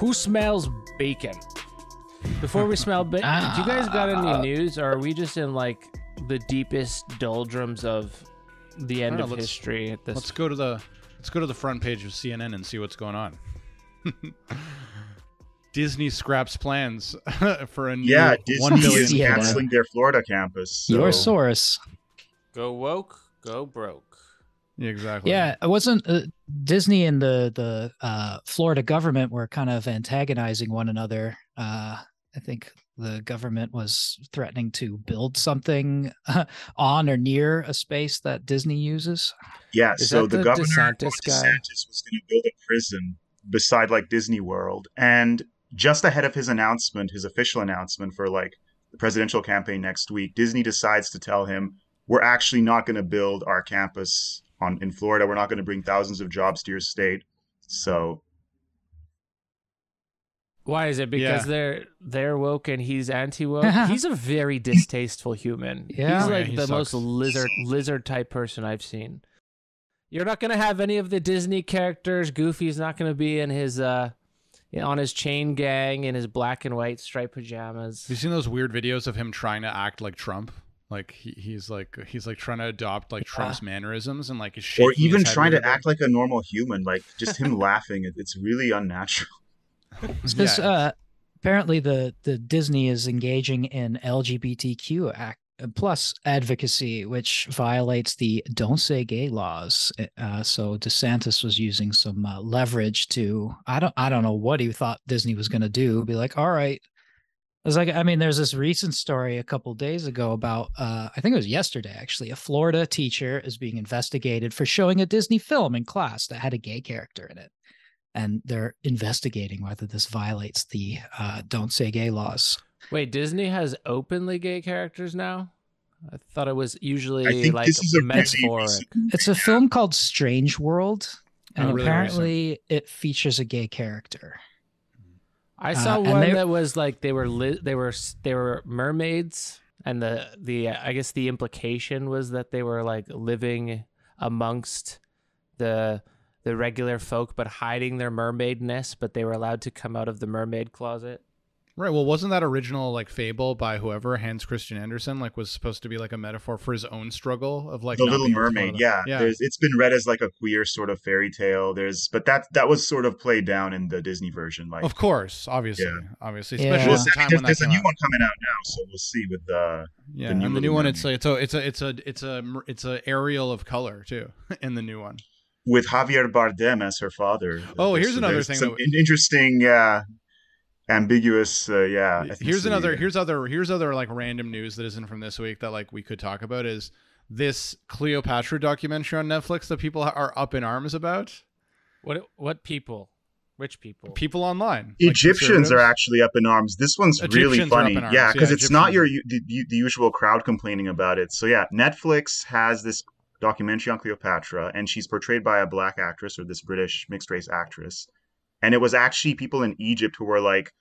Who smells bacon? Before we smell bacon, do you guys got any news, or are we just in like the deepest doldrums of the end of history at this? Let's go to the front page of CNN and see what's going on. Disney scraps plans for a new Disney is canceling their Florida campus. So. Your source. Go woke, go broke. Yeah, exactly. Yeah, it wasn't Disney and the Florida government were kind of antagonizing one another. I think the government was threatening to build something on or near a space that Disney uses. Yeah, so the governor, DeSantis guy? DeSantis, was going to build a prison beside like Disney World, and just ahead of his announcement, his official announcement for like the presidential campaign next week, Disney decides to tell him, we're actually not going to build our campus in Florida. We're not going to bring thousands of jobs to your state. So why is it? Because they're woke and he's anti-woke? He's a very distasteful human. Yeah. He's like he the sucks. most lizard type person I've seen. You're not going to have any of the Disney characters. Goofy's not going to be in his on his chain gang in his black and white striped pajamas. Have you seen those weird videos of him trying to act like Trump? Like he's trying to adopt like Trump's mannerisms and like or even trying to act like a normal human, like just him laughing. It's really unnatural. Because apparently the Disney is engaging in LGBTQ plus advocacy, which violates the "Don't Say Gay" laws. So DeSantis was using some leverage to I don't know what he thought Disney was going to do. Be like, all right. It's like, I mean, there's this recent story a couple days ago about, I think it was yesterday, actually, a Florida teacher is being investigated for showing a Disney film in class that had a gay character in it. And they're investigating whether this violates the "Don't Say Gay" laws. Wait, Disney has openly gay characters now? I thought it was I usually think like this is a metaphoric. It's a film called Strange World, and really apparently it features a gay character. I saw and one that was like they were mermaids, and I guess the implication was that they were like living amongst the regular folk, but hiding their mermaidness, but they were allowed to come out of the mermaid closet. Right. Well, wasn't that original like fable by whoever, Hans Christian Andersen, like was supposed to be like a metaphor for his own struggle of like The not Little being able to Mermaid? follow Yeah, yeah. it's been read as like a queer sort of fairy tale. But that was sort of played down in the Disney version. Like, Of course, obviously, Yeah. especially Well, at the time when there's that a came new out. one coming out now, so we'll see with the And the new one, it's Mermaid. it's a Ariel of color too in the new one. With Javier Bardem as her father. Oh, here's So another there's thing some that interesting, ambiguous, here's ethnicity. here's other like random news that isn't from this week that like we could talk about is this Cleopatra documentary on Netflix that people are up in arms about. What people? Which people? People online. Egyptians are actually up in arms. This one's really Egyptians are funny. up in arms. Yeah, because Yeah, it's not Egyptians the usual crowd complaining about it. So yeah, Netflix has this documentary on Cleopatra, and she's portrayed by a black actress, or this British mixed race actress. And it was actually people in Egypt who were like,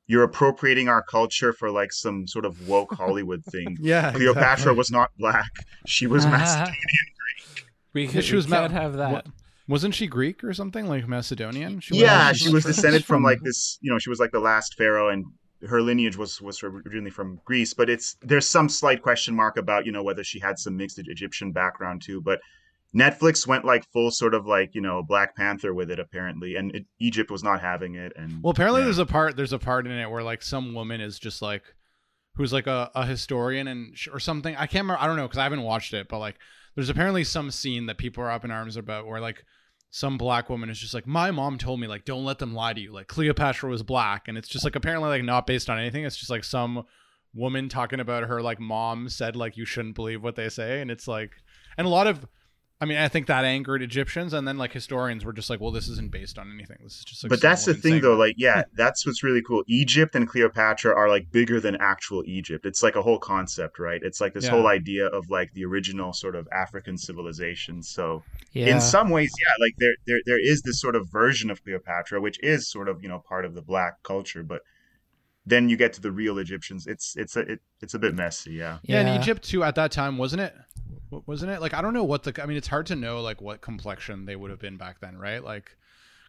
you're appropriating our culture for like some sort of woke Hollywood thing. Yeah, Cleopatra exactly. was not black. She was Macedonian Greek. We She was can't have that. Wasn't she Greek or something, like Macedonian? She was descended from like this, she was like the last pharaoh, and her lineage was originally from Greece, but there's some slight question mark about, whether she had some mixed Egyptian background too. But Netflix went like full sort of like, Black Panther with it apparently, and Egypt was not having it. And well, apparently there's a part in it where like some woman is just like, who's like a historian or something. I can't remember. I don't know, because I haven't watched it, but like there's apparently some scene that people are up in arms about where like some black woman is just like, my mom told me, like, don't let them lie to you. Like Cleopatra was black. And it's just like apparently like not based on anything. It's just like some woman talking about her like mom said like you shouldn't believe what they say. And it's like, and a lot of, I think that angered Egyptians, and then like historians were just like, well, this isn't based on anything. This is just like. But that's the thing though, like, yeah, that's what's really cool. Egypt and Cleopatra are like bigger than actual Egypt. It's like a whole concept, right? It's like this whole idea of like the original sort of African civilization. So in some ways, like there is this sort of version of Cleopatra, which is sort of, part of the black culture, but then you get to the real Egyptians. It's a bit messy. Yeah. And Egypt too at that time, wasn't it? Like, I don't know it's hard to know like what complexion they would have been back then, right? Like,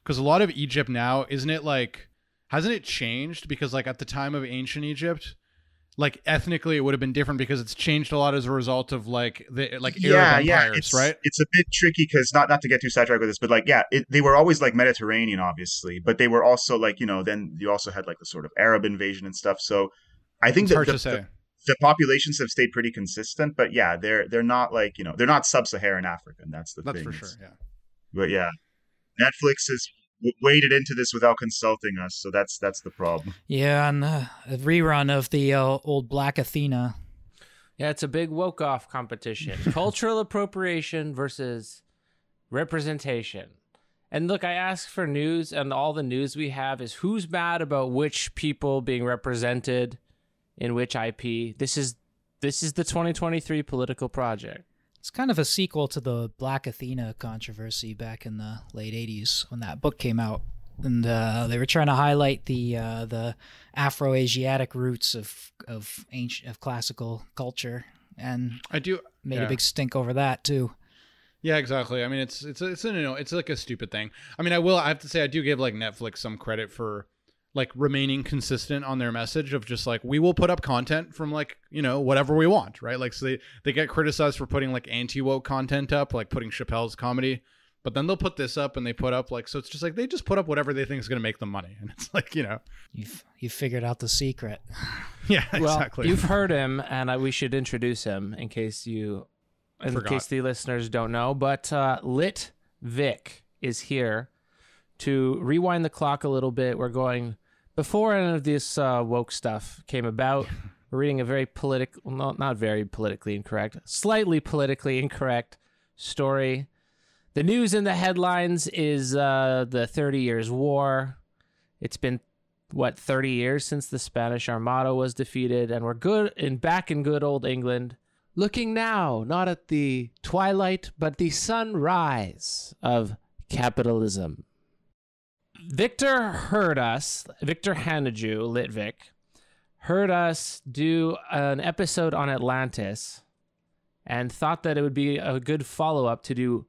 because a lot of Egypt now, isn't it like, hasn't it changed? Because like at the time of ancient Egypt, like ethnically it would have been different because it's changed a lot as a result of like the Arab empires, right? It's a bit tricky because not to get too sidetracked with this, but like they were always like Mediterranean, obviously, but they were also like, then you also had like the sort of Arab invasion and stuff. So I think it's hard to say. The populations have stayed pretty consistent, but yeah, they're not like, they're not sub-Saharan African. That's the thing. That's for sure. Yeah. But yeah, Netflix has waded into this without consulting us, so that's the problem. Yeah, and a rerun of the old Black Athena. Yeah, it's a big woke-off competition. Cultural appropriation versus representation. And look, I ask for news, and all the news we have is who's mad about which people being represented in which IP. This is the 2023 political project. It's kind of a sequel to the Black Athena controversy back in the late 80s when that book came out. And they were trying to highlight the Afro-Asiatic roots of classical culture, and made a big stink over that too. Yeah, exactly. I mean, it's like a stupid thing. I mean, I have to say I do give like Netflix some credit for like remaining consistent on their message of just like, we will put up content from like, whatever we want, right? Like, so they get criticized for putting like anti-woke content up, like putting Chappelle's comedy, but then they'll put this up and they put up like, so it's just like, they just put up whatever they think is going to make them money. And it's like, you figured out the secret. Yeah, exactly. Well, you've heard him, and we should introduce him in case the listeners don't know, but Lit Vic is here to rewind the clock a little bit. We're going before any of this woke stuff came about. We're reading a very not very politically incorrect, slightly politically incorrect story. The news in the headlines is the 30 Years' War. It's been 30 years since the Spanish Armada was defeated, and we're back in good old England. Looking now, not at the twilight, but the sunrise of capitalism. Victor Hainagiu, Litvic, heard us do an episode on Atlantis and thought that it would be a good follow-up to do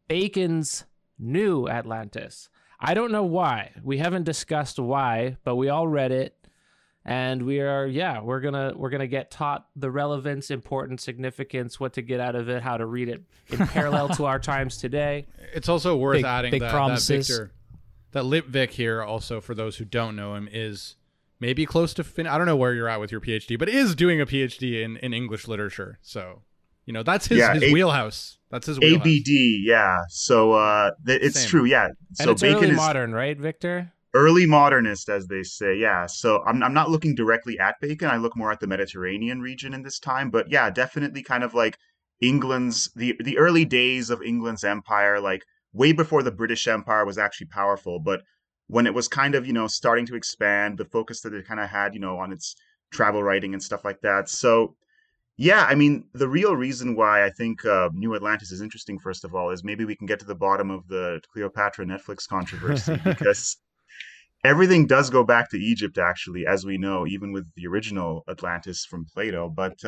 Bacon's New Atlantis. I don't know why. We haven't discussed why, but we all read it. And we're gonna get taught the relevance, importance, significance, what to get out of it, how to read it in parallel to our times today. It's also worth adding big promises. That Litvic here, also for those who don't know him, is maybe close to I don't know where you're at with your PhD, but is doing a PhD in English literature. So that's his wheelhouse. That's his wheelhouse. ABD, yeah. So it's Same. True, yeah. So and it's Bacon early modern, right, Victor? Early modernist, as they say, yeah. So I'm not looking directly at Bacon. I look more at the Mediterranean region in this time. But yeah, definitely kind of like England's, the early days of England's empire, like way before the British Empire was actually powerful. But when it was kind of, starting to expand, the focus that it kind of had, on its travel writing and stuff like that. So yeah, I mean, the real reason why I think New Atlantis is interesting, first of all, is maybe we can get to the bottom of the Cleopatra Netflix controversy because everything does go back to Egypt, actually, as we know, even with the original Atlantis from Plato. But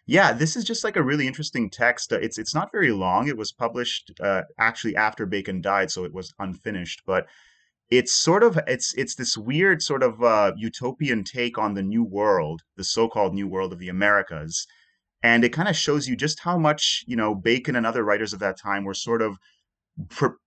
yeah, this is just like a really interesting text. It's not very long. It was published actually after Bacon died, so it was unfinished. But it's this weird sort of utopian take on the new world, the so-called new world of the Americas. And it kind of shows you just how much, Bacon and other writers of that time were sort of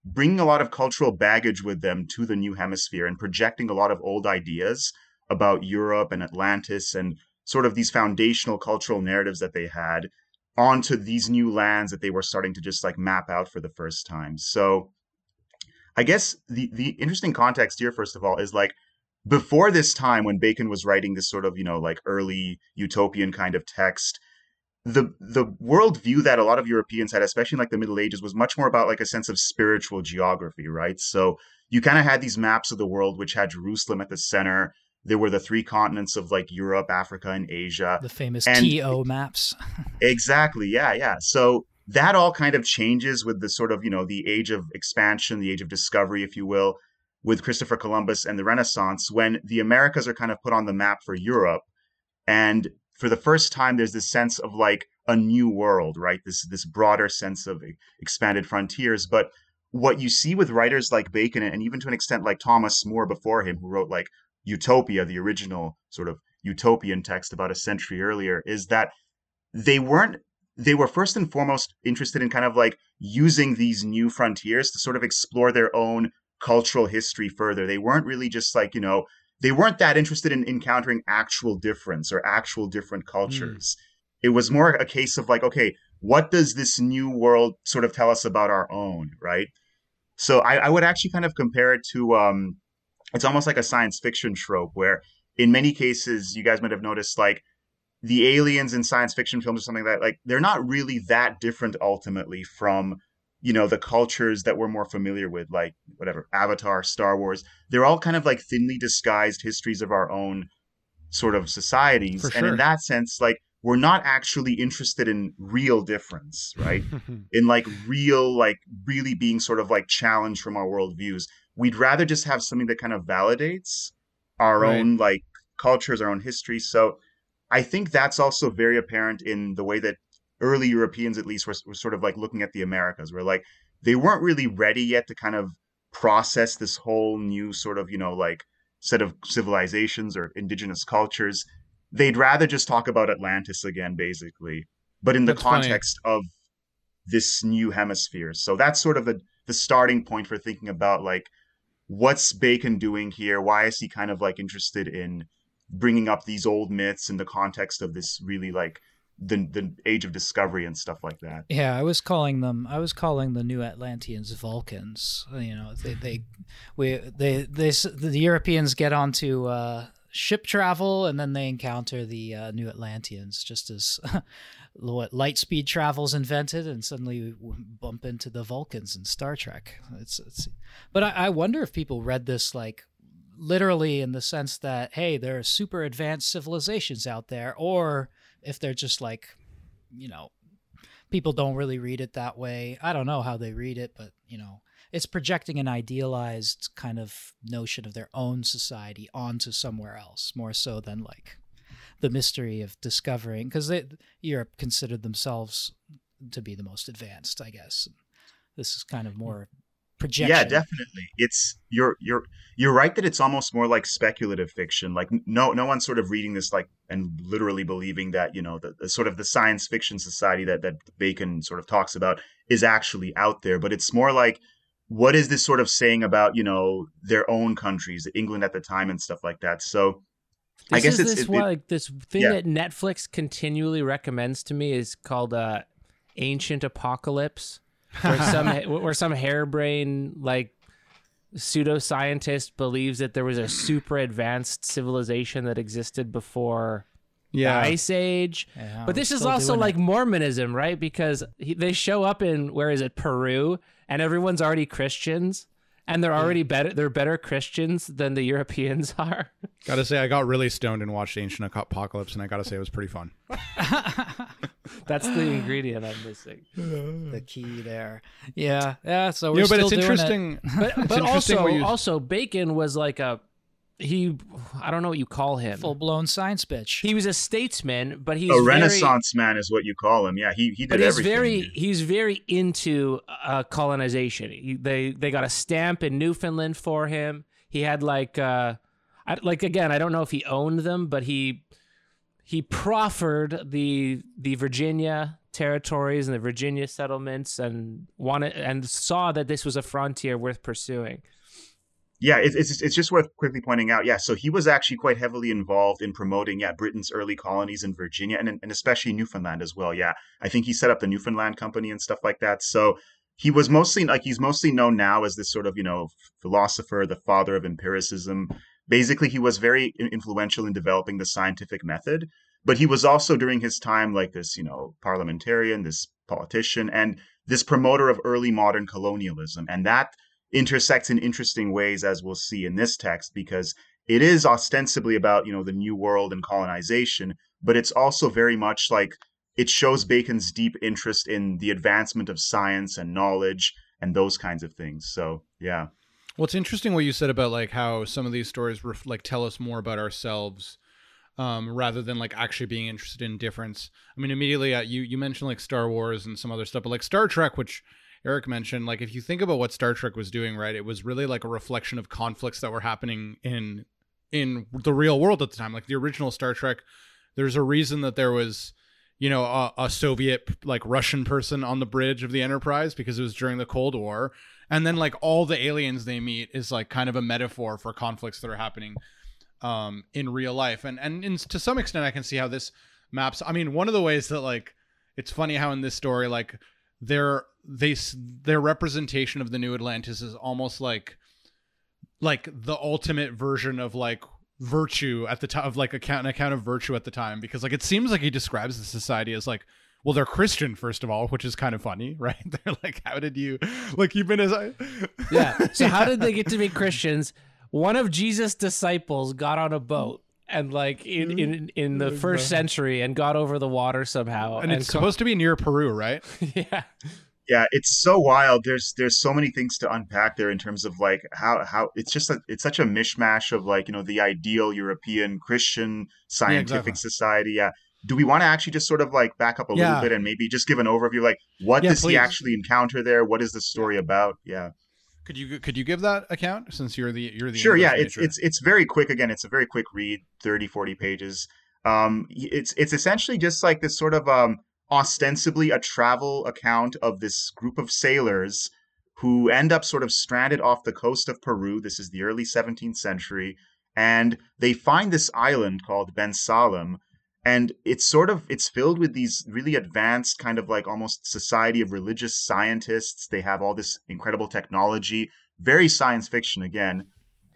bringing a lot of cultural baggage with them to the new hemisphere and projecting a lot of old ideas about Europe and Atlantis and sort of these foundational cultural narratives that they had onto these new lands that they were starting to just like map out for the first time. So I guess the interesting context here, first of all, is like before this time when Bacon was writing this sort of, like early utopian kind of text, the worldview that a lot of Europeans had, especially in like the Middle Ages, was much more about like a sense of spiritual geography, right? So you kind of had these maps of the world which had Jerusalem at the center. There were the three continents of like Europe, Africa, and Asia. The famous TO maps. Exactly, yeah. So that all kind of changes with the sort of, the age of expansion, the age of discovery, if you will, with Christopher Columbus and the Renaissance, when the Americas are kind of put on the map for Europe. And for the first time, there's this sense of like a new world, right? This broader sense of expanded frontiers. But what you see with writers like Bacon, and even to an extent like Thomas More before him, who wrote like Utopia, the original sort of utopian text about a century earlier, is that they weren't they were first and foremost interested in kind of like using these new frontiers to sort of explore their own cultural history further. They weren't really just like, they weren't that interested in encountering actual difference or actual different cultures. It was more a case of like, okay, what does this new world sort of tell us about our own, right? So I would actually kind of compare it to it's almost like a science fiction trope where in many cases you guys might have noticed like the aliens in science fiction films or something like that, like they're not really that different ultimately from, the cultures that we're more familiar with, like whatever, Avatar, Star Wars. They're all kind of like thinly disguised histories of our own sort of societies. For And in sure. that sense, like we're not actually interested in real difference, right? In like real, like really being sort of like challenged from our worldviews. We'd rather just have something that kind of validates our Right. own like cultures, our own history. So I think that's also very apparent in the way that early Europeans, at least, were sort of like looking at the Americas, where like they weren't really ready yet to kind of process this whole new sort of, like set of civilizations or indigenous cultures. They'd rather just talk about Atlantis again, basically, but in the That's funny. context of this new hemisphere. So that's sort of the starting point for thinking about like what's Bacon doing here? Why is he kind of like interested in bringing up these old myths in the context of this really like the age of discovery and stuff like that? Yeah, I was calling the new Atlanteans Vulcans. The Europeans get onto ship travel, and then they encounter the new Atlanteans just as light speed travel's invented, and suddenly we bump into the Vulcans in Star Trek. But I wonder if people read this like literally in the sense that, hey, there are super advanced civilizations out there, or if they're just like, people don't really read it that way. I don't know how they read it, but it's projecting an idealized kind of notion of their own society onto somewhere else, more so than like the mystery of discovering, because Europe considered themselves to be the most advanced, I guess. This is kind of more projection. Yeah, definitely. It's you're right that it's almost more like speculative fiction. Like no one's sort of reading this like and literally believing that, the sort of the science fiction society that Bacon sort of talks about is actually out there. But it's more like, what is this sort of saying about, their own countries, England at the time and stuff like that. So I guess this thing yeah. that Netflix continually recommends to me is called Ancient Apocalypse, where some harebrained like pseudoscientist believes that there was a super advanced civilization that existed before the Ice Age. Yeah, but this is also like Mormonism, right? Because they show up in, where is it, Peru, and everyone's already Christians. And they're already better. They're better Christians than the Europeans are. Gotta say, I got really stoned and watched Ancient Apocalypse, and I gotta say it was pretty fun. That's the ingredient I'm missing. The key there. Yeah. So we're but still it's doing interesting. But interesting also Bacon was like I don't know what you call him. Full-blown science bitch. He was a statesman, but he's a Renaissance man is what you call him. Yeah, he did everything. He's very into colonization. They got a stamp in Newfoundland for him. He had again, I don't know if he owned them, but he proffered the Virginia territories and the Virginia settlements and saw that this was a frontier worth pursuing. Yeah, it's just worth quickly pointing out. Yeah, so he was actually quite heavily involved in promoting Britain's early colonies in Virginia and especially Newfoundland as well. Yeah, I think he set up the Newfoundland Company and stuff like that. So he's mostly known now as this sort of philosopher, the father of empiricism. Basically, he was very influential in developing the scientific method, but he was also during his time like this parliamentarian, this politician, and this promoter of early modern colonialism, and that intersects in interesting ways, as we'll see in this text, because it is ostensibly about the new world and colonization, but it's also very much like it shows Bacon's deep interest in the advancement of science and knowledge and those kinds of things. So yeah. Well, it's interesting what you said about like how some of these stories tell us more about ourselves rather than like actually being interested in difference. I mean, immediately you mentioned like Star Wars and some other stuff, but like Star Trek, which Eric mentioned, like if you think about what Star Trek was doing, right, it was really like a reflection of conflicts that were happening in the real world at the time. Like the original Star Trek, there's a reason that there was, you know, a Soviet, like Russian person on the bridge of the Enterprise, because it was during the Cold War. And then like all the aliens they meet is like kind of a metaphor for conflicts that are happening in real life. And to some extent I can see how this maps. I mean, one of the ways that like, it's funny how in this story, like their representation of the new Atlantis is almost like the ultimate version of like virtue at the time, of like an account of virtue at the time, because like it seems like he describes the society as like, well, they're Christian first of all, which is kind of funny, right? They're like, how did you, like, you've been as yeah. So how did they get to be Christians? One of Jesus' disciples got on a boat and like in the first century and got over the water somehow. And it's supposed to be near Peru, right? Yeah. Yeah, it's so wild. There's so many things to unpack there in terms of like how it's just it's such a mishmash of like, you know, the ideal European Christian scientific society. Yeah. Do we want to actually just sort of like back up a little bit and maybe just give an overview, like what does he actually encounter there? What is the story about? Yeah. Could you give that account, since you're the Sure, yeah. It's very quick. Again, it's a very quick read, 30, 40 pages. It's essentially just like this sort of ostensibly a travel account of this group of sailors who end up sort of stranded off the coast of Peru. This is the early 17th century, and they find this island called Ben Salem, and it's filled with these really advanced kind of like almost society of religious scientists. They have all this incredible technology, very science fiction again,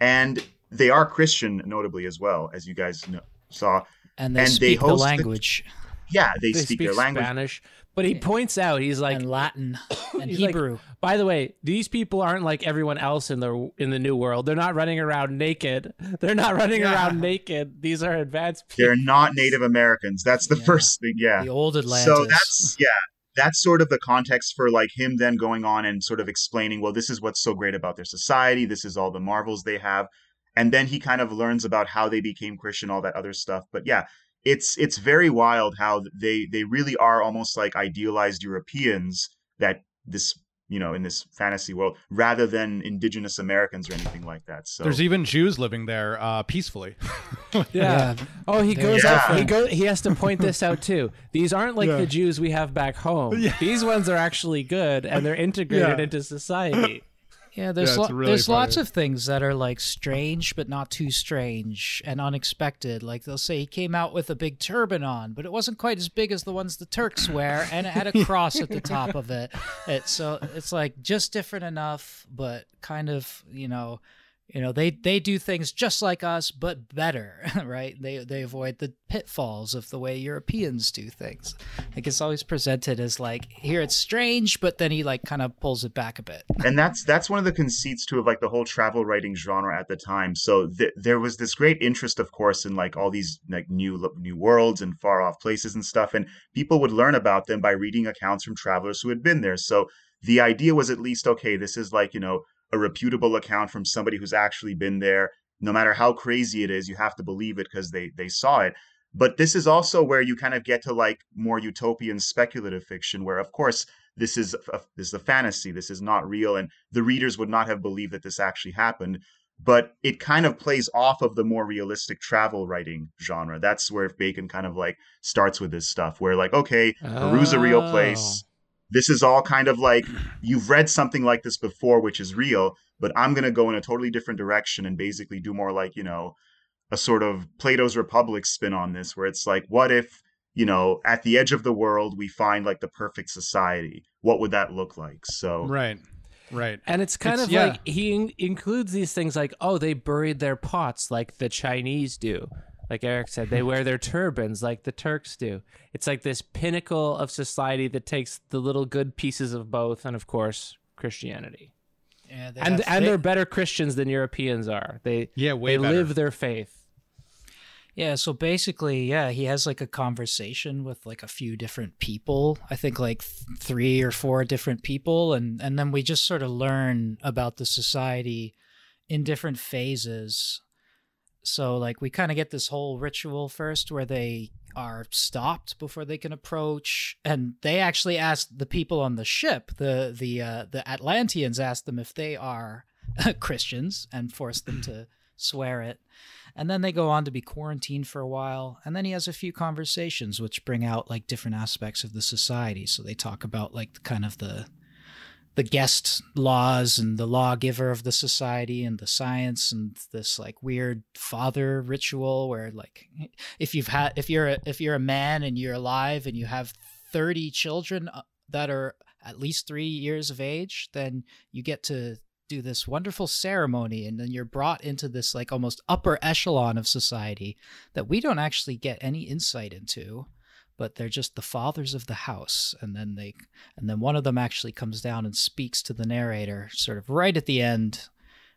and they are Christian notably as well, as you guys saw. And they speak the language. Yeah, they speak their language. Spanish. But he points out, he's like, and Latin and Hebrew. Like, by the way, these people aren't like everyone else in the new world. They're not running around naked. They're not running around naked. These are advanced people. They're not Native Americans. That's the first thing. Yeah, the old Atlantis. So that's sort of the context for like him then going on and sort of explaining, well, this is what's so great about their society. This is all the marvels they have. And then he kind of learns about how they became Christian, all that other stuff. But yeah, it's very wild how they really are almost like idealized Europeans that this, you know, in this fantasy world, rather than indigenous Americans or anything like that. So there's even Jews living there peacefully. Yeah. Oh, he goes out. He has to point this out too. These aren't like the Jews we have back home. Yeah. These ones are actually good and they're integrated into society. Yeah, there's lots of things that are like strange, but not too strange and unexpected. Like they'll say he came out with a big turban on, but it wasn't quite as big as the ones the Turks wear, and it had a cross at the top of it. So it's like just different enough, but kind of, you know, they do things just like us, but better, right? They avoid the pitfalls of the way Europeans do things. Like it's always presented as like, here it's strange, but then he like kind of pulls it back a bit. And that's one of the conceits too of like the whole travel writing genre at the time. So there was this great interest, of course, in like all these like new worlds and far off places and stuff, and people would learn about them by reading accounts from travelers who had been there. So the idea was at least, okay, this is like, you know, a reputable account from somebody who's actually been there. No matter how crazy it is, you have to believe it because they saw it. But this is also where you kind of get to like more utopian speculative fiction, where of course this is a fantasy, this is not real, and the readers would not have believed that this actually happened. But it kind of plays off of the more realistic travel writing genre. That's where Bacon kind of like starts with this stuff, where like, okay, Peru's a real place. This is all kind of like, you've read something like this before, which is real, but I'm going to go in a totally different direction and basically do more like, you know, a sort of Plato's Republic spin on this, where it's like, what if, you know, at the edge of the world, we find like the perfect society? What would that look like? So Right. And it's kind of like he includes these things like, oh, they buried their pots like the Chinese do. Like Eric said, they wear their turbans like the Turks do. It's like this pinnacle of society that takes the little good pieces of both, and of course, Christianity. Yeah, they're better Christians than Europeans are. They live their faith. Yeah, so basically, he has like a conversation with like a few different people. I think like 3 or 4 different people, and then we just sort of learn about the society in different phases. So like we kind of get this whole ritual first where they are stopped before they can approach, and they actually ask the people on the ship, the Atlanteans, ask them if they are Christians and force them to swear it. And then they go on to be quarantined for a while, and then he has a few conversations which bring out like different aspects of the society. So they talk about like kind of the guest laws and the lawgiver of the society and the science and this like weird father ritual where like if you're a man and you're alive and you have 30 children that are at least 3 years of age, then you get to do this wonderful ceremony, and then you're brought into this like almost upper echelon of society that we don't actually get any insight into, but they're just the fathers of the house. And then one of them actually comes down and speaks to the narrator sort of right at the end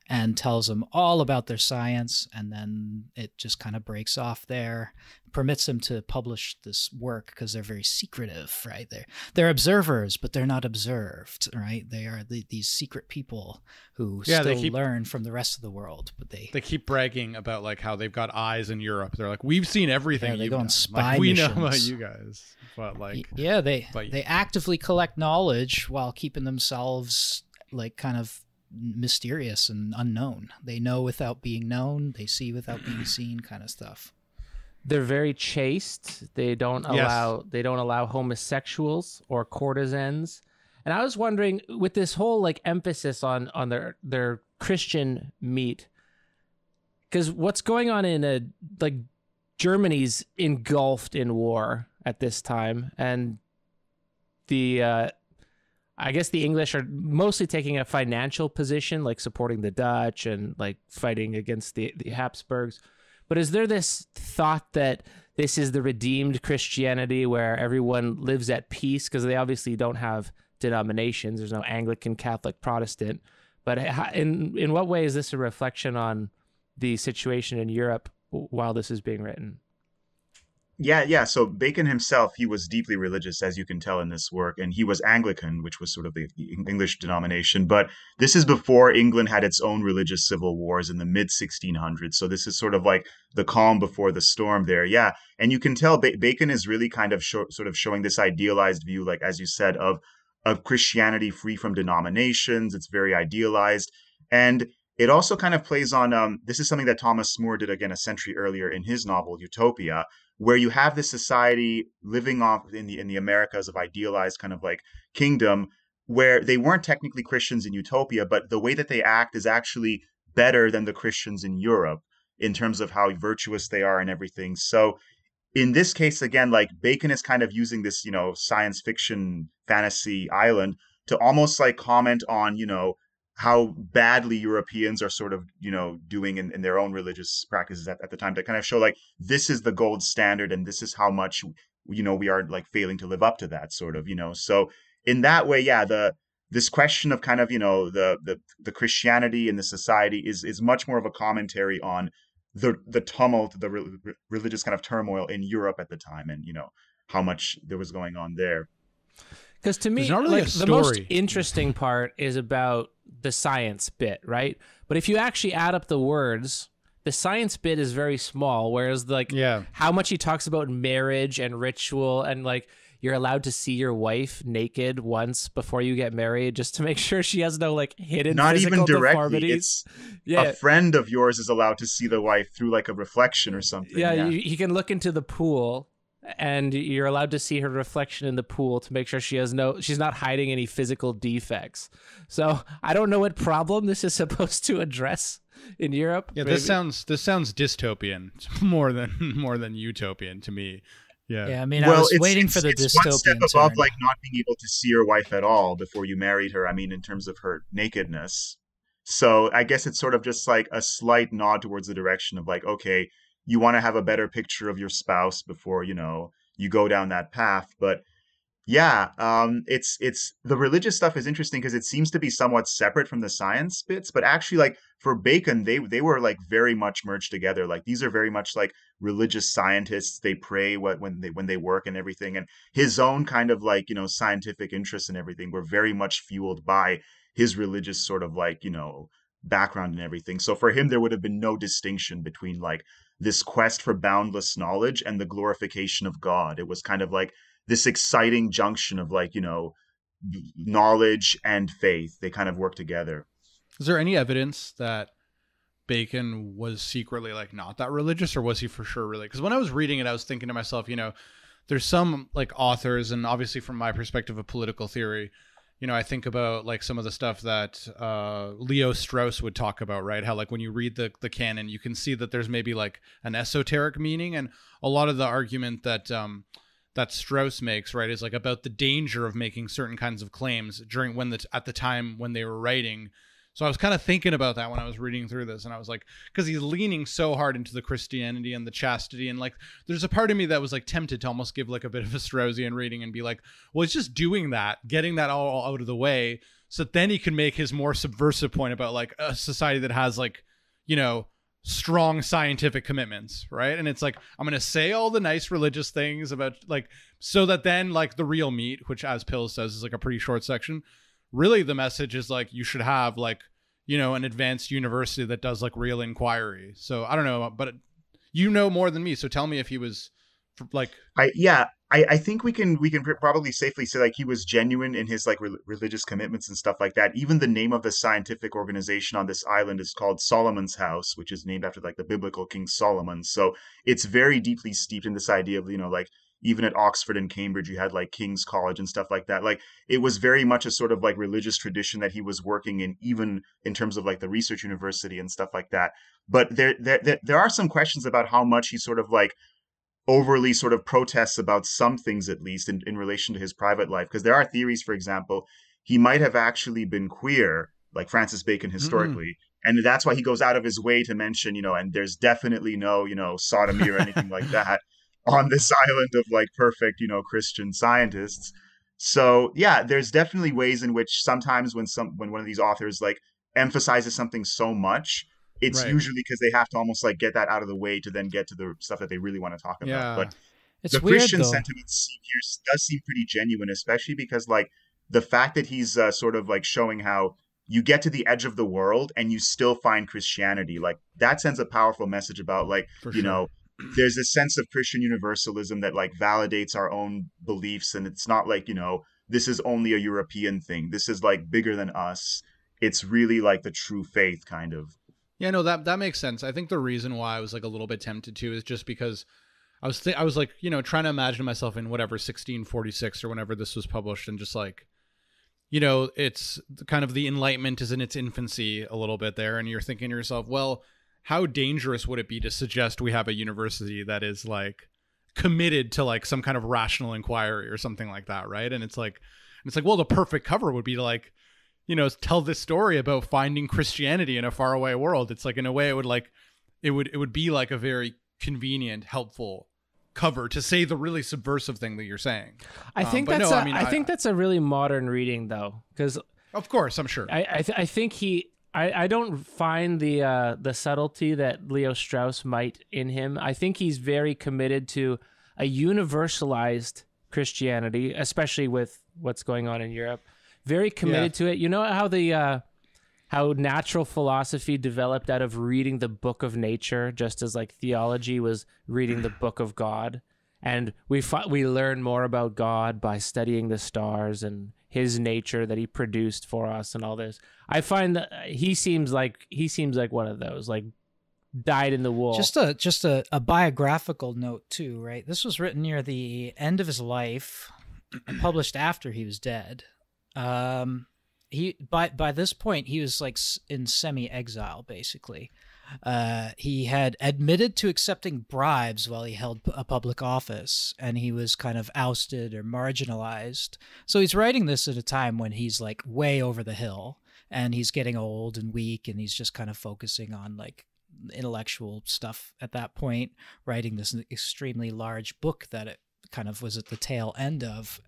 and tells them all about their science, and then it just kind of breaks off there, permits them to publish this work because they're very secretive, right? They're observers, but they're not observed, right? They are these secret people who learn from the rest of the world, but they keep bragging about like how they've got eyes in Europe. They're like, we've seen everything. They go on spy like, we missions. know about you guys, but like, yeah, they actively collect knowledge while keeping themselves like kind of mysterious and unknown. They know without being known, they see without being seen, kind of stuff. They're very chaste. They don't allow homosexuals or courtesans. And I was wondering, with this whole like emphasis on their Christian meat, because what's going on in like Germany's engulfed in war at this time, and I guess the English are mostly taking a financial position, like supporting the Dutch and like fighting against the Habsburgs. But is there this thought that this is the redeemed Christianity where everyone lives at peace? Because they obviously don't have denominations. There's no Anglican, Catholic, Protestant. But in what way is this a reflection the situation in Europe while this is being written? Yeah. So Bacon himself, he was deeply religious, as you can tell in this work, and he was Anglican, which was sort of the English denomination. But this is before England had its own religious civil wars in the mid 1600s. So this is sort of like the calm before the storm there. Yeah, and you can tell Bacon is really kind of sort of showing this idealized view, like as you said, of Christianity free from denominations. It's very idealized, and it also kind of plays on this is something that Thomas More did again a century earlier in his novel Utopia, where you have this society living off in the Americas of idealized kind of like kingdom, where they weren't technically Christians in Utopia, but the way that they act is actually better than the Christians in Europe in terms of how virtuous they are and everything. So in this case, again, like Bacon is kind of using this, science fiction fantasy island to almost like comment on, how badly Europeans are sort of, doing in their own religious practices at the time, to kind of show like this is the gold standard and this is how much, we are like failing to live up to that sort of, So in that way, yeah, this question of kind of, the Christianity and the society is much more of a commentary on the tumult, the religious kind of turmoil in Europe at the time, and, how much there was going on there. Because to me, really like, the most interesting part is about the science bit, right? But if you actually add up the words, the science bit is very small, whereas how much he talks about marriage and ritual, and like you're allowed to see your wife naked once before you get married, just to make sure she has no like hidden not physical even directly deformities. A friend of yours is allowed to see the wife through like a reflection or something. You can look into the pool, and you're allowed to see her reflection in the pool to make sure she's not hiding any physical defects. So I don't know what problem this is supposed to address in Europe. Yeah, maybe. This sounds dystopian more than utopian to me. Yeah. I mean, I was waiting for the dystopian. One step above like not being able to see your wife at all before you married her. I mean, in terms of her nakedness. So I guess it's sort of just like a slight nod towards the direction of like, okay, you want to have a better picture of your spouse before, you go down that path. But yeah, it's the religious stuff is interesting because it seems to be somewhat separate from the science bits, but actually like for Bacon, they were like very much merged together. Like these are very much like religious scientists. They pray when they work and everything. And his own kind of like, scientific interests and everything were very much fueled by his religious sort of like, background and everything. So for him, there would have been no distinction between like this quest for boundless knowledge and the glorification of God. It was kind of like this exciting junction of like, knowledge and faith. They kind of work together. Is there any evidence that Bacon was secretly like not that religious, or was he for sure really? Because when I was reading it, I was thinking to myself, there's some like authors, and obviously from my perspective of political theory, I think about like some of the stuff that Leo Strauss would talk about, right? How like when you read the canon, you can see that there's maybe like an esoteric meaning, and a lot of the argument that that Strauss makes, right, is like about the danger of making certain kinds of claims during at the time when they were writing. So I was kind of thinking about that when I was reading through this, and I was like, because he's leaning so hard into the Christianity and the chastity, and like there's a part of me that was like tempted to almost give like a bit of a Straussian reading and be like, well, he's just doing that, getting that all out of the way, so that then he can make his more subversive point about like a society that has like, strong scientific commitments, right? And it's like, I'm going to say all the nice religious things about like, so that then like the real meat, which as Pills says is like a pretty short section, really the message is like you should have like, an advanced university that does like real inquiry. So I don't know, but you know more than me. So tell me if he was like, I think we can probably safely say like he was genuine in his like religious commitments and stuff like that. Even the name of the scientific organization on this island is called Solomon's House, which is named after like the biblical King Solomon. So it's very deeply steeped in this idea of, like even at Oxford and Cambridge, you had like King's College and stuff like that. Like it was very much a sort of like religious tradition that he was working in, even in terms of like the research university and stuff like that. But there are some questions about how much he sort of like overly sort of protests about some things, at least in relation to his private life. Because there are theories, for example, he might have actually been queer, like Francis Bacon historically. And that's why he goes out of his way to mention, and there's definitely no, sodomy or anything like that on this island of like perfect, Christian scientists. So yeah, there's definitely ways in which sometimes when one of these authors like emphasizes something so much, it's right. Usually because they have to almost like get that out of the way to then get to the stuff that they really want to talk about. Yeah. But it's the weird, Christian though. sentiment here does seem pretty genuine, especially because like the fact that he's sort of like showing how you get to the edge of the world and you still find Christianity, like that sends a powerful message about like, there's a sense of Christian universalism that like validates our own beliefs. And it's not like, this is only a European thing. This is like bigger than us. It's really like the true faith kind of. Yeah, no, that makes sense. I think the reason why I was like a little bit tempted to is just because I was like, trying to imagine myself in whatever 1646 or whenever this was published, and just like, it's kind of the Enlightenment is in its infancy a little bit there, and you're thinking to yourself, well, how dangerous would it be to suggest we have a university that is like committed to like some kind of rational inquiry or something like that, right? And it's like, well, the perfect cover would be to like, tell this story about finding Christianity in a faraway world. It's like, in a way, it would be like a very convenient, helpful cover to say the really subversive thing that you're saying. I think I think that's a really modern reading, though, because of course, I'm sure. I think I don't find the subtlety that Leo Strauss might in him. I think he's very committed to a universalized Christianity, especially with what's going on in Europe. Very committed to it. You know how how natural philosophy developed out of reading the book of nature, just as like theology was reading the book of God, and we learn more about God by studying the stars and his nature that he produced for us and all this. I find that he seems like one of those, like dyed in the wool. Just a biographical note too, right? This was written near the end of his life, published after he was dead. He by this point he was like in semi-exile basically. He had admitted to accepting bribes while he held a public office, and he was kind of ousted or marginalized. So he's writing this at a time when he's like way over the hill, and he's getting old and weak, and he's just kind of focusing on like intellectual stuff at that point, writing this extremely large book that it kind of was at the tail end of.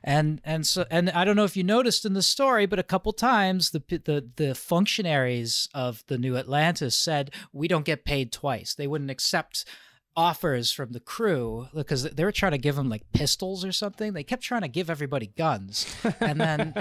And I don't know if you noticed in the story, but a couple times the functionaries of the New Atlantis said, we don't get paid twice. They wouldn't accept offers from the crew because they were trying to give them like pistols or something. They kept trying to give everybody guns. And then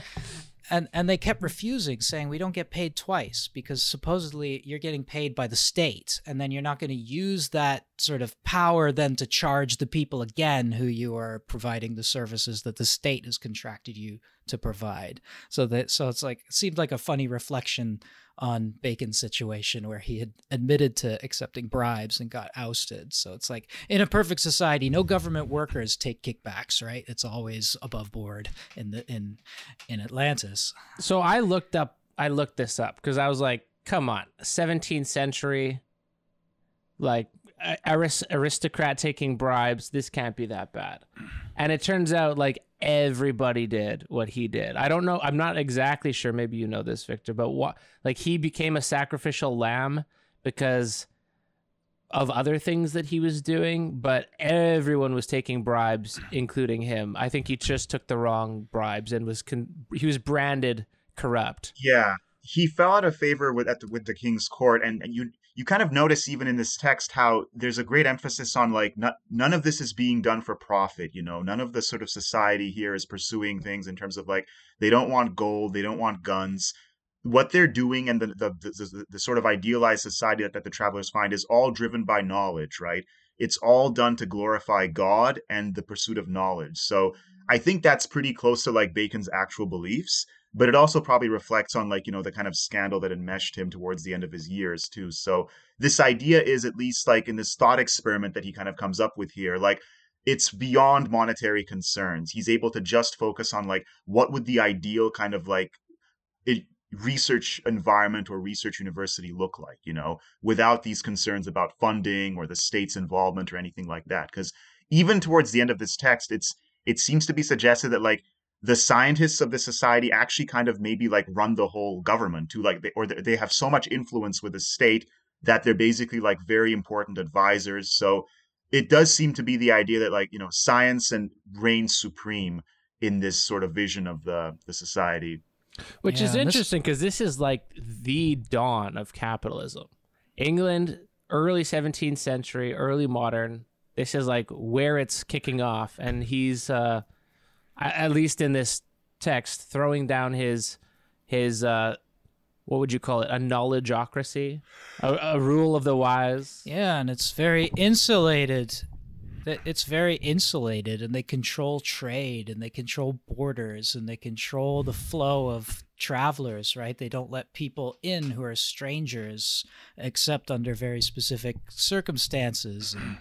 and they kept refusing, saying we don't get paid twice, because supposedly you're getting paid by the state, and then you're not going to use that sort of power then to charge the people again who you are providing the services that the state has contracted you to provide. So it's like, it seemed like a funny reflection on Bacon's situation, where he had admitted to accepting bribes and got ousted. So it's like, in a perfect society, no government workers take kickbacks, right? It's always above board in Atlantis. So I looked this up because I was like, come on, 17th century, like aristocrat taking bribes, this can't be that bad. And it turns out like everybody did what he did. I don't know, I'm not exactly sure, maybe you know this, Victor, but what, like, he became a sacrificial lamb because of other things that he was doing, but everyone was taking bribes, including him. I think he just took the wrong bribes and he was branded corrupt. Yeah, he fell out of favor with the king's court, and you kind of notice even in this text how there's a great emphasis on like none of this is being done for profit. None of the sort of society here is pursuing things in terms of like, they don't want gold, they don't want guns. What they're doing, and the sort of idealized society that the travelers find, is all driven by knowledge, right? It's all done to glorify God and the pursuit of knowledge. So I think that's pretty close to like Bacon's actual beliefs, but it also probably reflects on like, the kind of scandal that enmeshed him towards the end of his years too. So this idea is, at least like in this thought experiment that he kind of comes up with here, like, it's beyond monetary concerns. He's able to just focus on like, what would the ideal kind of like research environment or research university look like, without these concerns about funding or the state's involvement or anything like that. Because even towards the end of this text, it seems to be suggested that like the scientists of the society actually kind of maybe like run the whole government too, like they have so much influence with the state that they're basically like very important advisors. So it does seem to be the idea that like, science and reigns supreme in this sort of vision of the society. Which is interesting because this is like the dawn of capitalism. England, early 17th century, early modern. This is like where it's kicking off. And he's, at least in this text, throwing down his what would you call it? A knowledgeocracy, a rule of the wise. Yeah, and it's very insulated. It's very insulated, and they control trade, and they control borders, and they control the flow of travelers, right? They don't let people in who are strangers, except under very specific circumstances. And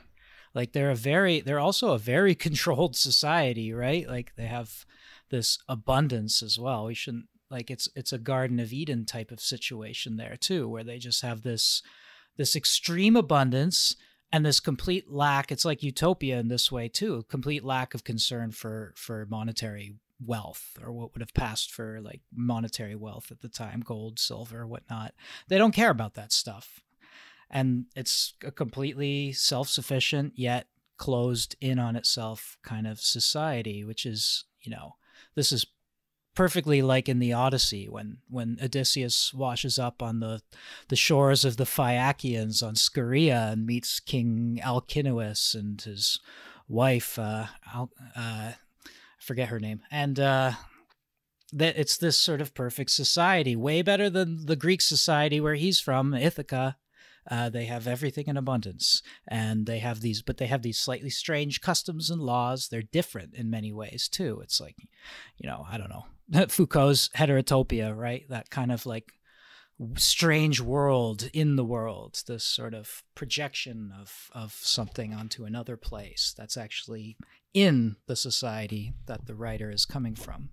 like they're also a very controlled society, right? Like they have this abundance as well. We shouldn't, like, it's a Garden of Eden type of situation there too, where they just have this extreme abundance and this complete lack. It's like utopia in this way too, complete lack of concern for monetary wealth, or what would have passed for like monetary wealth at the time, gold, silver, whatnot. They don't care about that stuff. And it's a completely self-sufficient yet closed in on itself kind of society, which is, this is perfectly like in the Odyssey when Odysseus washes up on the shores of the Phaeacians on Scheria and meets King Alcinous and his wife, I forget her name. And that it's this sort of perfect society, way better than the Greek society where he's from, Ithaca. They have everything in abundance, and they have these slightly strange customs and laws. They're different in many ways too. It's like, I don't know, Foucault's heterotopia, right? That kind of like strange world in the world, this sort of projection of something onto another place that's actually in the society that the writer is coming from,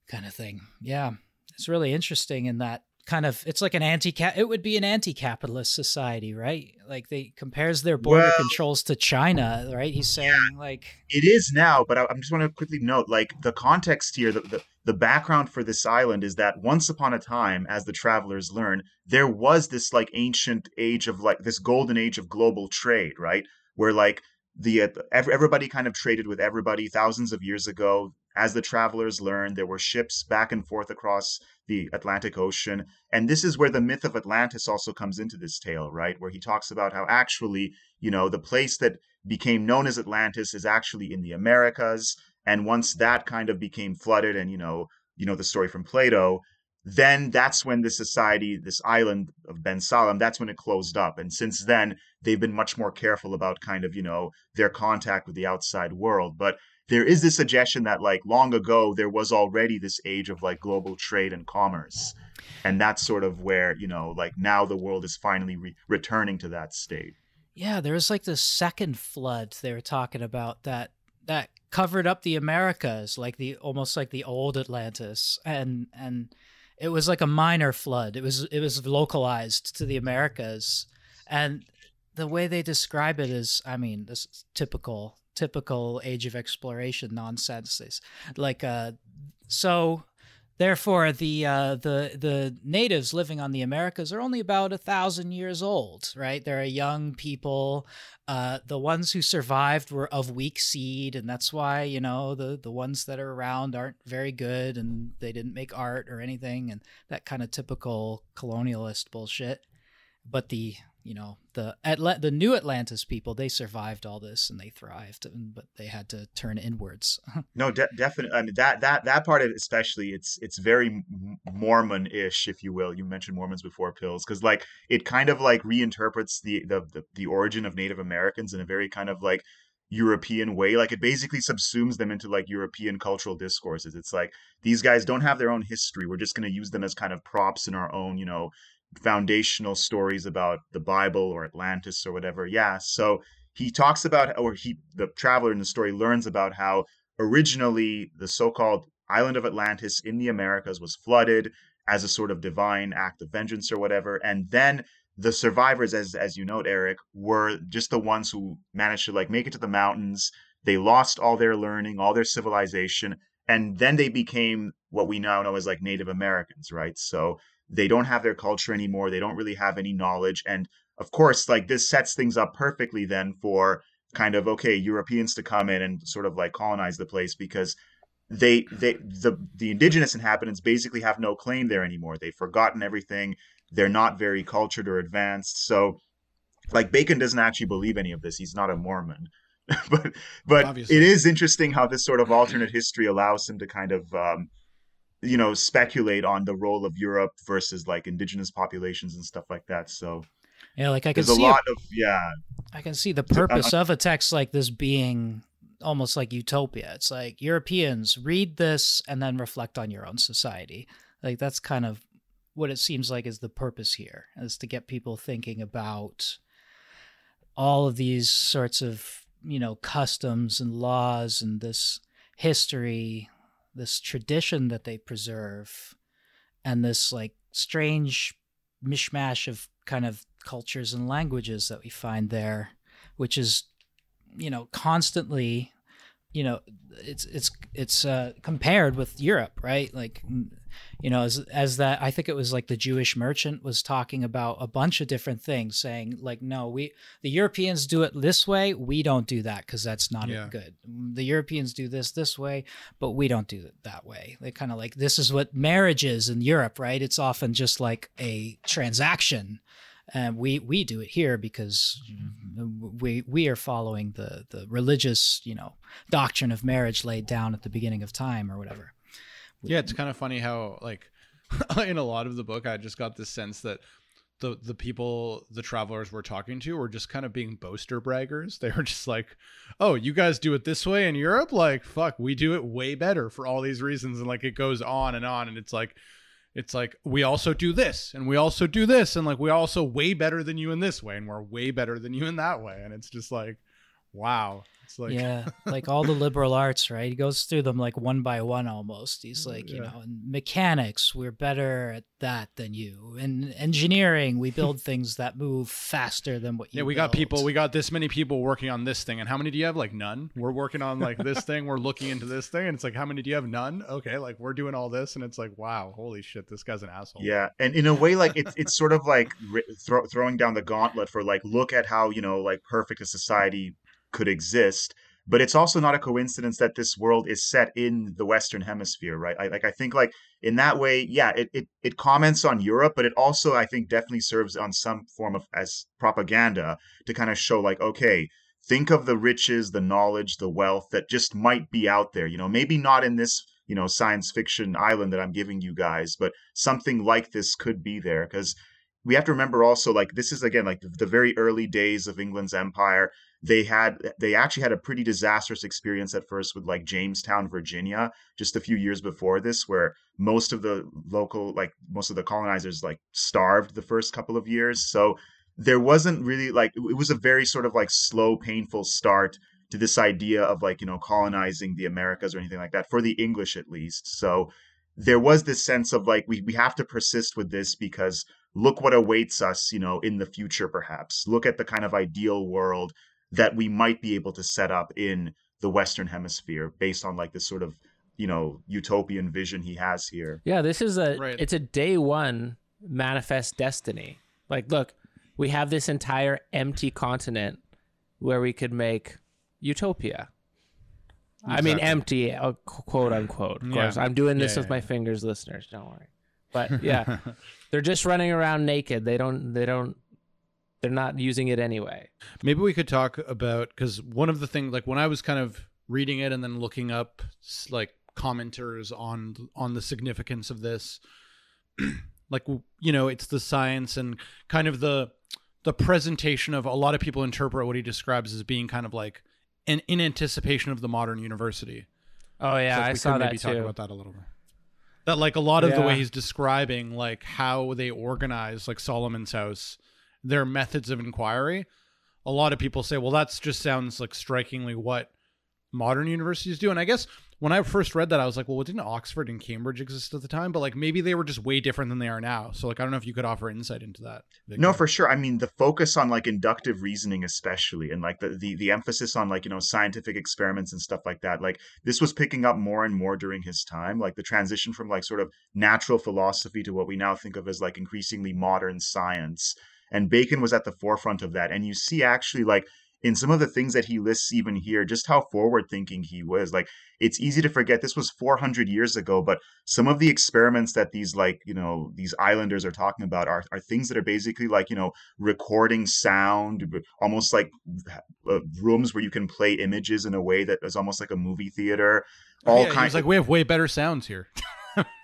kind of thing. Yeah, it's really interesting in that kind of, it's like it would be an anti-capitalist society, right? Like they compares their border controls to China, right? He's saying like it is now, but I just want to quickly note, like, the context here, the background for this island is that once upon a time, as the travelers learn, there was this like ancient age of like this golden age of global trade, right? Where like everybody kind of traded with everybody thousands of years ago. As the travelers learned, there were ships back and forth across the Atlantic Ocean. And this is where the myth of Atlantis also comes into this tale, right? Where he talks about how actually, the place that became known as Atlantis is actually in the Americas. And once that kind of became flooded and, the story from Plato, then that's when this society, this island of Ben Salam, that's when it closed up. And since then, they've been much more careful about kind of, their contact with the outside world. But there is this suggestion that like long ago, there was already this age of like global trade and commerce. And that's sort of where, like now the world is finally returning to that state. Yeah, there was like the second flood they were talking about that covered up the Americas, like almost like the old Atlantis, and it was like a minor flood. It was localized to the Americas, and the way they describe it is, I mean, this is typical age of exploration nonsense. Is like so. Therefore, the natives living on the Americas are only about 1,000 years old, right? They're a young people. The ones who survived were of weak seed, and that's why the ones that are around aren't very good, and they didn't make art or anything, and that kind of typical colonialist bullshit. But the new Atlantis people, they survived all this and they thrived, but they had to turn inwards. No, definitely. I mean, that part of it, especially, it's very Mormon-ish, if you will. You mentioned Mormons before, Pills, because like it kind of like reinterprets the origin of Native Americans in a very kind of like European way. Like it basically subsumes them into like European cultural discourses. It's like these guys don't have their own history. We're just going to use them as kind of props in our own, foundational stories about the Bible or Atlantis or whatever. Yeah. So he talks about, the traveler in the story learns about how originally the so-called island of Atlantis in the Americas was flooded as a sort of divine act of vengeance or whatever. And then the survivors, as you note, Eric, were just the ones who managed to like make it to the mountains. They lost all their learning, all their civilization, and then they became what we now know as like Native Americans, right? So they don't have their culture anymore. They don't really have any knowledge. And of course, like this sets things up perfectly then for kind of, okay, Europeans to come in and sort of like colonize the place, because the indigenous inhabitants basically have no claim there anymore. They've forgotten everything. They're not very cultured or advanced. So like Bacon doesn't actually believe any of this. He's not a Mormon. but Obviously. It is interesting how this sort of alternate history allows him to kind of speculate on the role of Europe versus like indigenous populations and stuff like that. So yeah, like I can there's see a lot of I can see the purpose of a text like this being almost like utopia. It's like Europeans read this and then reflect on your own society. Like that's kind of what it seems like is the purpose here, is to get people thinking about all of these sorts of customs and laws and this history, this tradition that they preserve, and this like strange mishmash of kind of cultures and languages that we find there, which is constantly it's compared with Europe, right? Like as that, I think it was like the Jewish merchant was talking about a bunch of different things, saying like, no, the Europeans do it this way, we don't do that because that's not good. The Europeans do this way, but we don't do it that way. They kind of like, this is what marriage is in Europe, right? It's often just like a transaction. And we do it here because we are following the religious doctrine of marriage laid down at the beginning of time or whatever. Yeah, it's kind of funny how like in a lot of the book I just got this sense that the people the travelers were talking to were just kind of being boaster braggers. They were just like, oh, you guys do it this way in Europe? Like, fuck, we do it way better for all these reasons. And like it goes on, and it's like we also do this and we also do this, and like we also way better than you in this way and we're way better than you in that way. And it's just like, wow. It's like, yeah, like all the liberal arts, right? He goes through them like one by one almost. He's like, in mechanics, we're better at that than you. In engineering, we build things that move faster than what you we build. we got this many people working on this thing. And how many do you have? Like none. We're working on like this thing. We're looking into this thing. And it's like, how many do you have? None. Okay. Like we're doing all this. And it's like, wow, holy shit, this guy's an asshole. Yeah. And in a way, like it's sort of like throwing down the gauntlet for like, look at how, like perfect a society could exist. But it's also not a coincidence that this world is set in the Western Hemisphere, right? I think like in that way, yeah, it comments on Europe, but it also, I think, definitely serves on some form of as propaganda to kind of show like, okay, think of the riches, the knowledge, the wealth that just might be out there, maybe not in this science fiction island that I'm giving you guys, but something like this could be there. Because we have to remember also, like, this is again like the very early days of England's empire. They actually had a pretty disastrous experience at first with like Jamestown, Virginia, just a few years before this, where most of the colonizers like starved the first couple of years. So there wasn't really like, it was a very sort of like slow, painful start to this idea of like, colonizing the Americas or anything like that, for the English at least. So there was this sense of like, we have to persist with this because look what awaits us, in the future, perhaps. Look at the kind of ideal world that we might be able to set up in the Western Hemisphere based on like this sort of, utopian vision he has here. Yeah, this is it's a day one manifest destiny. Like, look, we have this entire empty continent where we could make utopia. Exactly. I mean, empty, quote unquote. Of course, I'm doing this with my fingers, listeners. Don't worry. But yeah, they're just running around naked. They're not using it anyway. Maybe we could talk about, because one of the things, like when I was kind of reading it and then looking up like commenters on the significance of this, like, it's the science and kind of the presentation of, a lot of people interpret what he describes as being kind of like in anticipation of the modern university. Oh yeah, so I saw that too. Talk about that a little bit. That like a lot of the way he's describing like how they organize like Solomon's house, their methods of inquiry. A lot of people say, well, that's just sounds like strikingly what modern universities do. And I guess when I first read that, I was like, well, didn't Oxford and Cambridge exist at the time? But like maybe they were just way different than they are now. So like, I don't know if you could offer insight into that, Victor. No, for sure. I mean, the focus on like inductive reasoning, especially, and like the emphasis on like, scientific experiments and stuff like that. Like this was picking up more and more during his time, like the transition from like sort of natural philosophy to what we now think of as like increasingly modern science. And Bacon was at the forefront of that. And you see actually like in some of the things that he lists even here, just how forward thinking he was. Like it's easy to forget this was 400 years ago, but some of the experiments that these like, these islanders are talking about are things that are basically like, recording sound, almost like rooms where you can play images in a way that is almost like a movie theater. All kinds like, we have way better sounds here.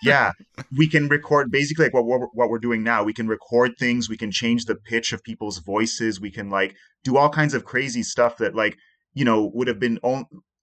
Yeah, we can record basically like what we're doing now. We can record things. We can change the pitch of people's voices. We can like do all kinds of crazy stuff that like, would have been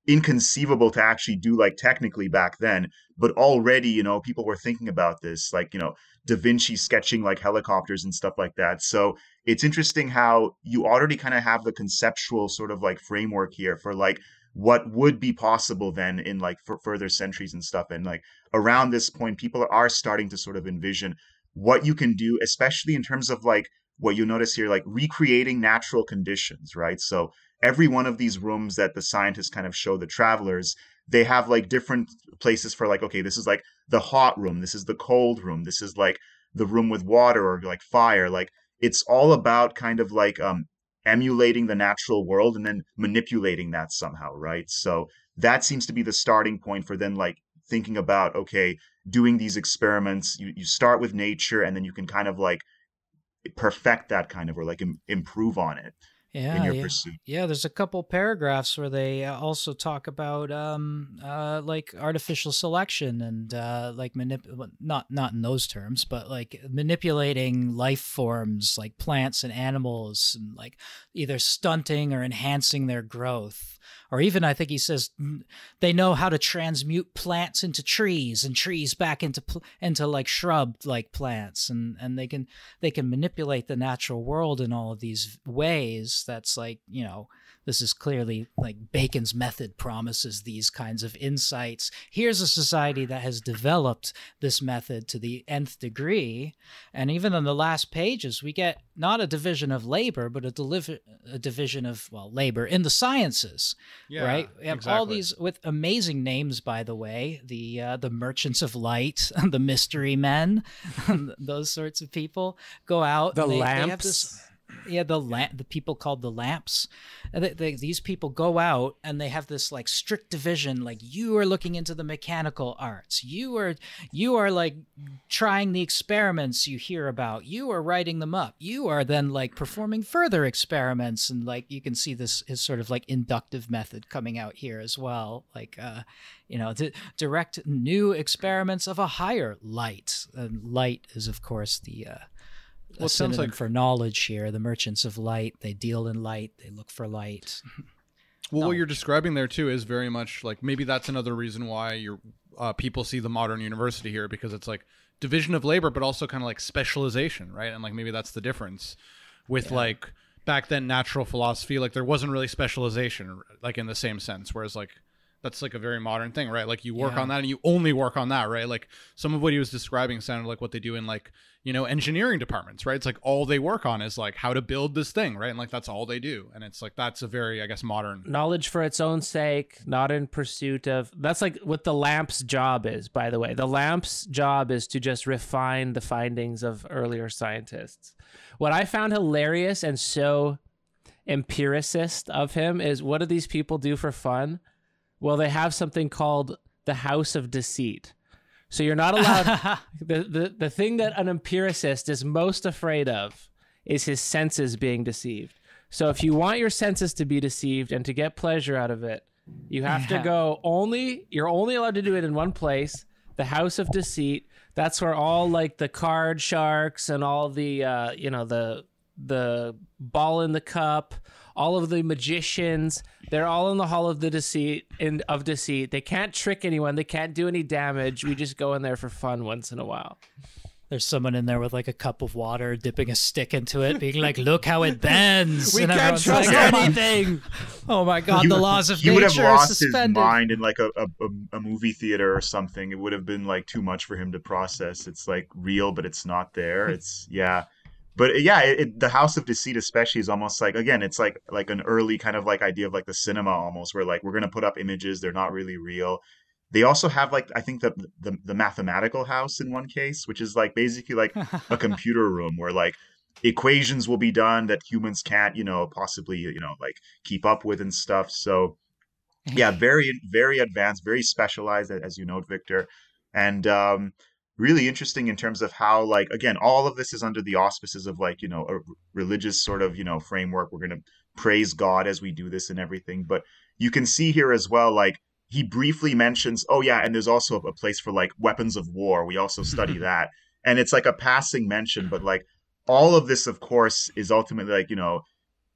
inconceivable to actually do like technically back then. But already, people were thinking about this, like, Da Vinci sketching like helicopters and stuff like that. So it's interesting how you already kind of have the conceptual sort of like framework here for like what would be possible then in like for further centuries and stuff. And like around this point, people are starting to sort of envision what you can do, especially in terms of like what you notice here, like recreating natural conditions, right? So every one of these rooms that the scientists kind of show the travelers, they have like different places for like, okay, this is like the hot room, this is the cold room, this is like the room with water or like fire. Like it's all about kind of like emulating the natural world and then manipulating that somehow, right? So that seems to be the starting point for then like thinking about, okay, doing these experiments. You start with nature and then you can kind of like perfect that kind of, or like improve on it. In your pursuit. Yeah, there's a couple paragraphs where they also talk about like artificial selection and like not in those terms, but like manipulating life forms like plants and animals and like either stunting or enhancing their growth. Or even I think he says they know how to transmute plants into trees and trees back into like shrub like plants, and they can manipulate the natural world in all of these ways. That's like, this is clearly like Bacon's method promises these kinds of insights. Here's a society that has developed this method to the nth degree. And even on the last pages, we get not a division of labor, but a division of, labor in the sciences, right? We have all these with amazing names, by the way, the merchants of light, the mystery men, those sorts of people go out. The and lamps. They have this, Yeah, the people called the lamps. These people go out and they have this like strict division. Like, you are looking into the mechanical arts. You are like trying the experiments you hear about. You are writing them up. You are then like performing further experiments, and like you can see this is sort of like inductive method coming out here as well. Like, to direct new experiments of a higher light. And light is, of course, the well, it sounds like for knowledge here. The merchants of light, they deal in light, they look for light. Well, what you're describing there too is very much like, maybe that's another reason why people see the modern university here, because it's like division of labor, but also kind of like specialization, right? And like maybe that's the difference with like back then natural philosophy, like there wasn't really specialization like in the same sense, whereas like that's like a very modern thing, right? Like you work on that and you only work on that, right? Like some of what he was describing sounded like what they do in like, engineering departments, right? It's like all they work on is like how to build this thing, right? And like that's all they do. And it's like that's a very, I guess, modern knowledge for its own sake, not in pursuit of. That's like what the lamp's job is, by the way. The lamp's job is to just refine the findings of earlier scientists. What I found hilarious and so empiricist of him is, what do these people do for fun? Well, they have something called the House of Deceit. So you're not allowed. the thing that an empiricist is most afraid of is his senses being deceived. So if you want your senses to be deceived and to get pleasure out of it, you have to go you're only allowed to do it in one place, the House of Deceit. That's where all like the card sharks and all the the ball in the cup, all of the magicians, they're all in the hall of the deceit. They can't trick anyone. They can't do any damage. We just go in there for fun once in a while. There's someone in there with like a cup of water, dipping a stick into it, being like, "Look how it bends." We can't trust anything. Oh my God, the laws of nature. He would have lost his mind in like a movie theater or something. It would have been like too much for him to process. It's like real, but it's not there. It's But the House of Deceit especially is almost like, again, it's like an early kind of like idea of like the cinema almost, where like we're going to put up images, they're not really real. They also have like, I think the mathematical house in one case, which is like basically like a computer room where like equations will be done that humans can't, possibly, like keep up with and stuff. So yeah, very, very advanced, very specialized, as you note, Victor. And, really interesting in terms of how, like, again, all of this is under the auspices of like, a religious sort of, framework. We're going to praise God as we do this and everything. But you can see here as well, like, he briefly mentions, oh yeah, and there's also a place for like weapons of war. We also study that. And it's like a passing mention, but like all of this, of course, is ultimately like,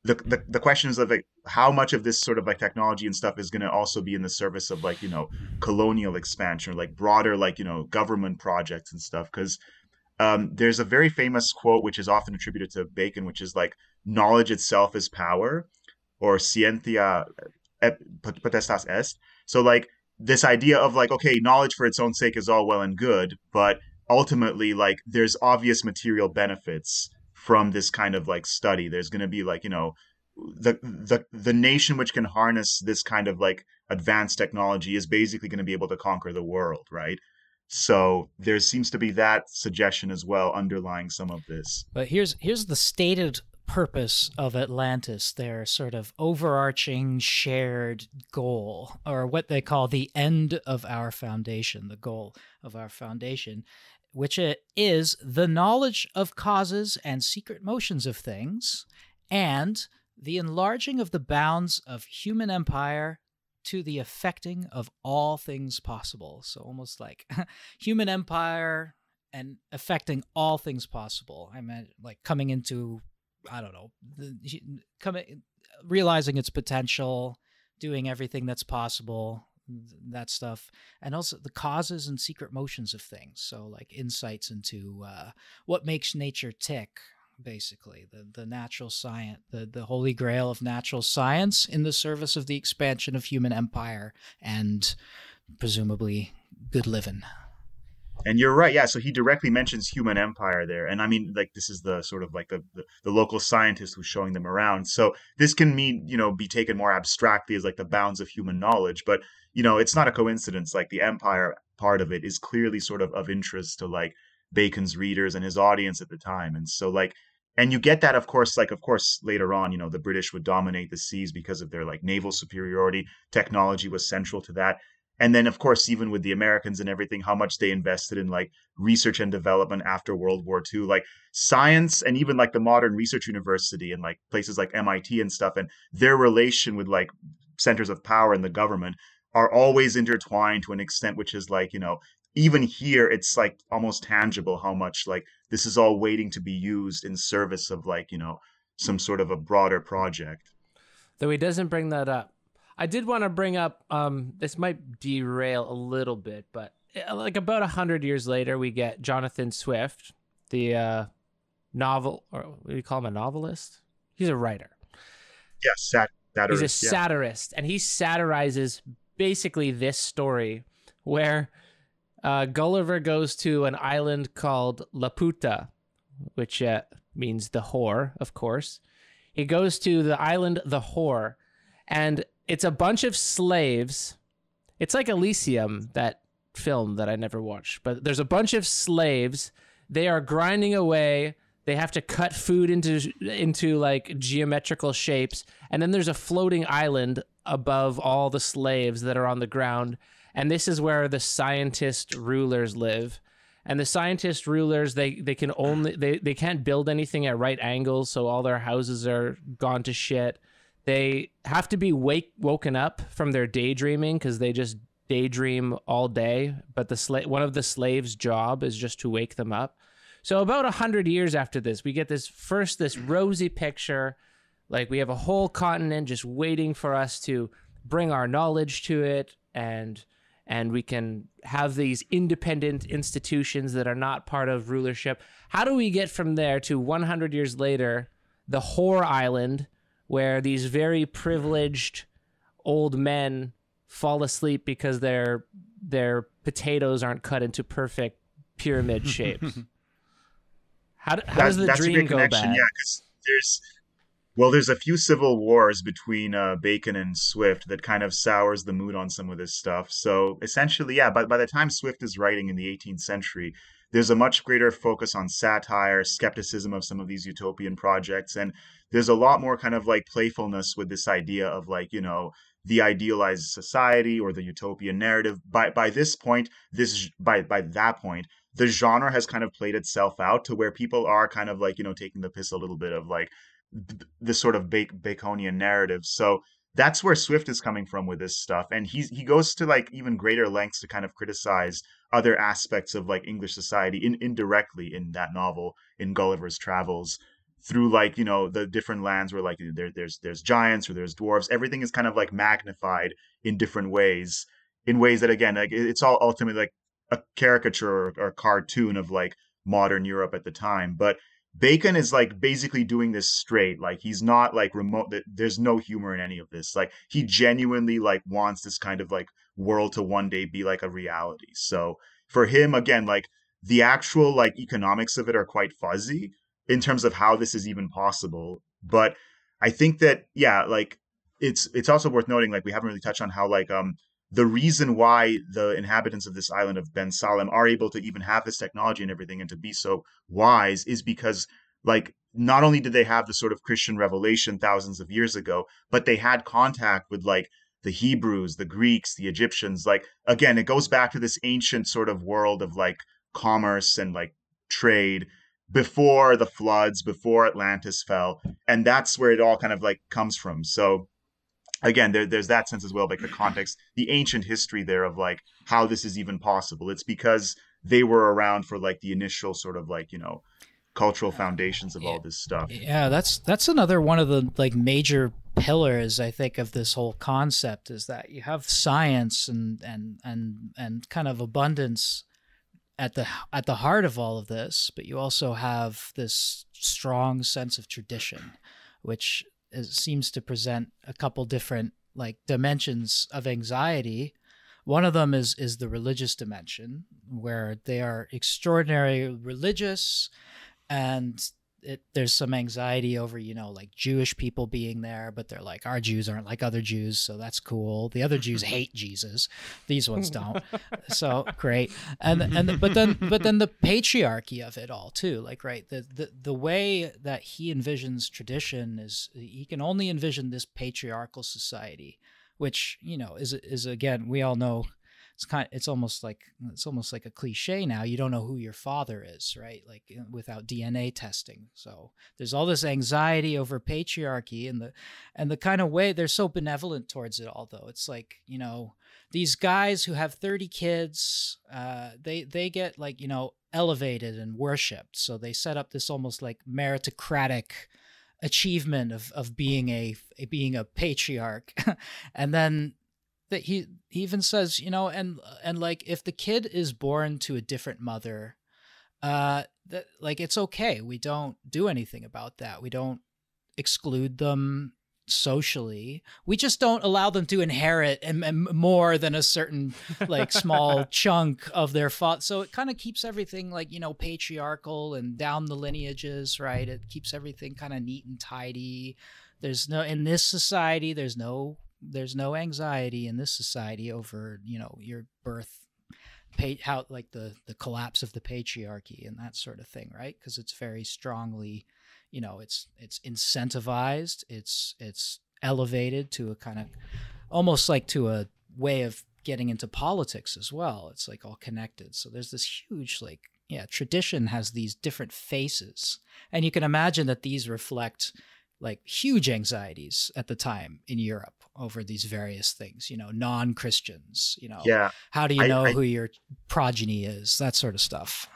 the question is of like how much of this sort of like technology and stuff is going to also be in the service of like, colonial expansion or like broader like, government projects and stuff. Because there's a very famous quote which is often attributed to Bacon, which is like, knowledge itself is power, or scientia potestas est. So like this idea of like, okay, knowledge for its own sake is all well and good, but ultimately like there's obvious material benefits from this kind of like study. There's going to be like, the nation which can harness this kind of like advanced technology is basically going to be able to conquer the world, right? So there seems to be that suggestion as well underlying some of this. But here's the stated purpose of Atlantis, their sort of overarching shared goal, or what they call the end of our foundation, the goal of our foundation, which is the knowledge of causes and secret motions of things, and the enlarging of the bounds of human empire to the affecting of all things possible. So almost like human empire and affecting all things possible. I meant like coming into, I don't know, realizing its potential, doing everything that's possible, that stuff, and also the causes and secret motions of things. So like insights into what makes nature tick, basically the natural science, the holy grail of natural science in the service of the expansion of human empire and presumably good living. And you're right, yeah. So he directly mentions human empire there, and I mean, like this is the sort of like the local scientist who's showing them around. So this can mean, be taken more abstractly as like the bounds of human knowledge, but it's not a coincidence. Like the empire part of it is clearly sort of interest to like Bacon's readers and his audience at the time, and so like And you get that, of course, later on, the British would dominate the seas because of their like naval superiority. Technology was central to that. And then, of course, even with the Americans and everything, how much they invested in like research and development after World War II, like science and even like the modern research university and like places like MIT and stuff, and their relation with like centers of power in the government are always intertwined to an extent which is like, even here, it's like almost tangible how much like this is all waiting to be used in service of like, some sort of a broader project. Though he doesn't bring that up. I did want to bring up, this might derail a little bit, but like about 100 years later, we get Jonathan Swift, the novel, or what do you call him, a novelist? He's a writer. Yes, he's a satirist, and he satirizes basically this story where Gulliver goes to an island called Laputa, which means the whore, of course. He goes to the island the whore, and it's a bunch of slaves. It's like Elysium, that film that I never watched, but there's a bunch of slaves. They are grinding away. They have to cut food into like geometrical shapes, and then there's a floating island above all the slaves that are on the ground, and this is where the scientist rulers live. And the scientist rulers, they can't build anything at right angles, so all their houses are gone to shit. They have to be woken up from their daydreaming because they just daydream all day. But one of the slaves' job is just to wake them up. So about 100 years after this, we get this rosy picture. Like we have a whole continent just waiting for us to bring our knowledge to it, and we can have these independent institutions that are not part of rulership. How do we get from there to 100 years later, the whore island, where these very privileged old men fall asleep because their potatoes aren't cut into perfect pyramid shapes? How does the dream go bad? Yeah, because there's a few civil wars between Bacon and Swift that kind of sours the mood on some of this stuff. So essentially, yeah, by the time Swift is writing in the 18th century, there's a much greater focus on satire, skepticism of some of these utopian projects, and there's a lot more kind of like playfulness with this idea of like, the idealized society or the utopian narrative. By this point, by that point, the genre has kind of played itself out to where people are kind of like, taking the piss a little bit of like this sort of Baconian narrative. So that's where Swift is coming from with this stuff. And he goes to like even greater lengths to kind of criticize other aspects of like English society indirectly in that novel, in Gulliver's Travels, through like, the different lands where like there's giants or there's dwarves. Everything is kind of like magnified in different ways, in ways that, again, like it's all ultimately like a caricature or cartoon of like modern Europe at the time. But Bacon is like basically doing this straight. Like he's not like remote. There's no humor in any of this. Like he genuinely like wants this kind of like world to one day be like a reality. So for him, again, like the actual like economics of it are quite fuzzy in terms of how this is even possible. But I think that, yeah, like it's also worth noting, like we haven't really touched on how like the reason why the inhabitants of this island of Ben Salem are able to even have this technology and everything and to be so wise is because, like, not only did they have the sort of Christian revelation thousands of years ago, but they had contact with like the Hebrews, the Greeks, the Egyptians. Like, again, it goes back to this ancient sort of world of like commerce and like trade before the floods, before Atlantis fell. And that's where it all kind of like comes from. So again, there's that sense as well, like the context, the ancient history there of like how this is even possible. It's because they were around for like the initial sort of like, cultural foundations of all this stuff. Yeah, that's another one of the like major pillars, I think, of this whole concept, is that you have science and kind of abundance at the heart of all of this, but you also have this strong sense of tradition, which seems to present a couple different like dimensions of anxiety. One of them is the religious dimension, where they are extraordinarily religious, and there's some anxiety over, like Jewish people being there, but they're like, our Jews aren't like other Jews, so that's cool. The other Jews hate Jesus, these ones don't. So great. But then the patriarchy of it all too, like, right, the way that he envisions tradition is he can only envision this patriarchal society, which is again, we all know. It's almost like a cliche now. You don't know who your father is, right? Like without DNA testing. So there's all this anxiety over patriarchy and the kind of way they're so benevolent towards it all, though. It's like, these guys who have 30 kids, they get like, elevated and worshipped. So they set up this almost like meritocratic achievement of being a patriarch. And then that he even says, and like if the kid is born to a different mother, that like it's okay. We don't do anything about that. We don't exclude them socially. We just don't allow them to inherit and more than a certain like small chunk of their father. So it kind of keeps everything like, patriarchal and down the lineages, right? It keeps everything kind of neat and tidy. In this society, there's no anxiety in this society over, your birth, how like the collapse of the patriarchy and that sort of thing, right? Because it's very strongly, it's incentivized, it's elevated to a kind of almost like to a way of getting into politics as well. It's like all connected. So there's this huge tradition has these different faces, and you can imagine that these reflect like huge anxieties at the time in Europe over these various things, non-Christians, how do you know who your progeny is, that sort of stuff.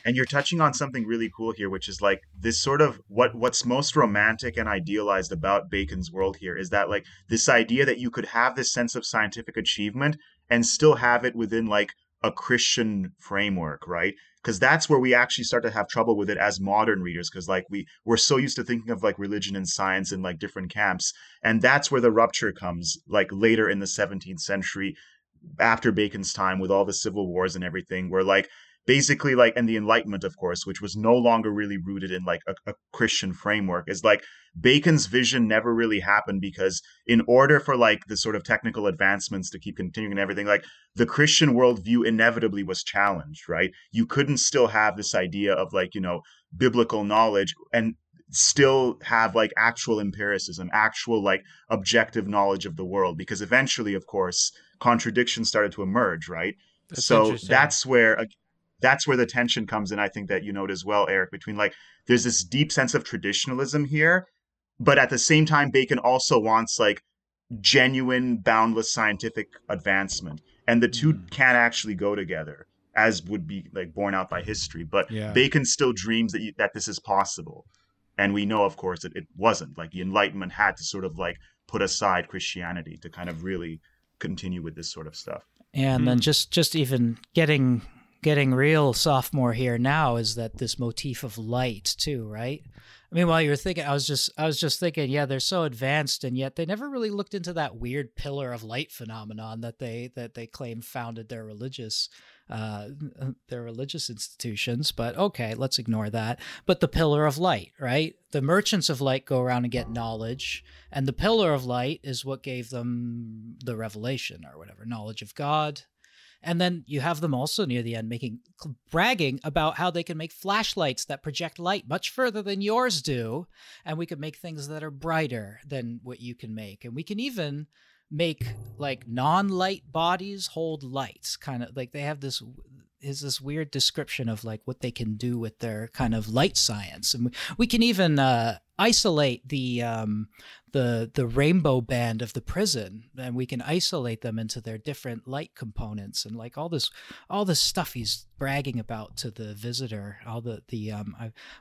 And you're touching on something really cool here, which is like this sort of what's most romantic and idealized about Bacon's world here is that like this idea that you could have this sense of scientific achievement and still have it within like a Christian framework, right? Because that's where we actually start to have trouble with it as modern readers, because like we're so used to thinking of like religion and science in like different camps, and that's where the rupture comes like later in the 17th century after Bacon's time with all the civil wars and everything, where like basically like, and the Enlightenment, of course, which was no longer really rooted in like a Christian framework, is like Bacon's vision never really happened because in order for like the sort of technical advancements to keep continuing and everything, like the Christian worldview inevitably was challenged, right? You couldn't still have this idea of like, biblical knowledge and still have like actual empiricism, actual like objective knowledge of the world, because eventually, of course, contradictions started to emerge, right? So that's where the tension comes in, I think, that you note as well, Eric, between like there's this deep sense of traditionalism here, but at the same time, Bacon also wants like genuine, boundless scientific advancement. And the two can't actually go together, as would be like borne out by history. But Bacon still dreams that this is possible. And we know, of course, that it wasn't. Like the Enlightenment had to sort of like put aside Christianity to kind of really continue with this sort of stuff. And then just even getting real sophomore here now is that this motif of light too, right? I mean, while you were thinking, I was just thinking, yeah, they're so advanced, and yet they never really looked into that weird pillar of light phenomenon that they claim founded their religious institutions. But okay, let's ignore that. But the pillar of light, right? The merchants of light go around and get knowledge, and the pillar of light is what gave them the revelation or whatever, knowledge of God. And then you have them also near the end bragging about how they can make flashlights that project light much further than yours do. And we can make things that are brighter than what you can make. And we can even make like non-light bodies hold light. Kind of like they have this weird description of like what they can do with their kind of light science. And we can even isolate the rainbow band of the prison, and we can isolate them into their different light components, and like all this stuff he's bragging about to the visitor. I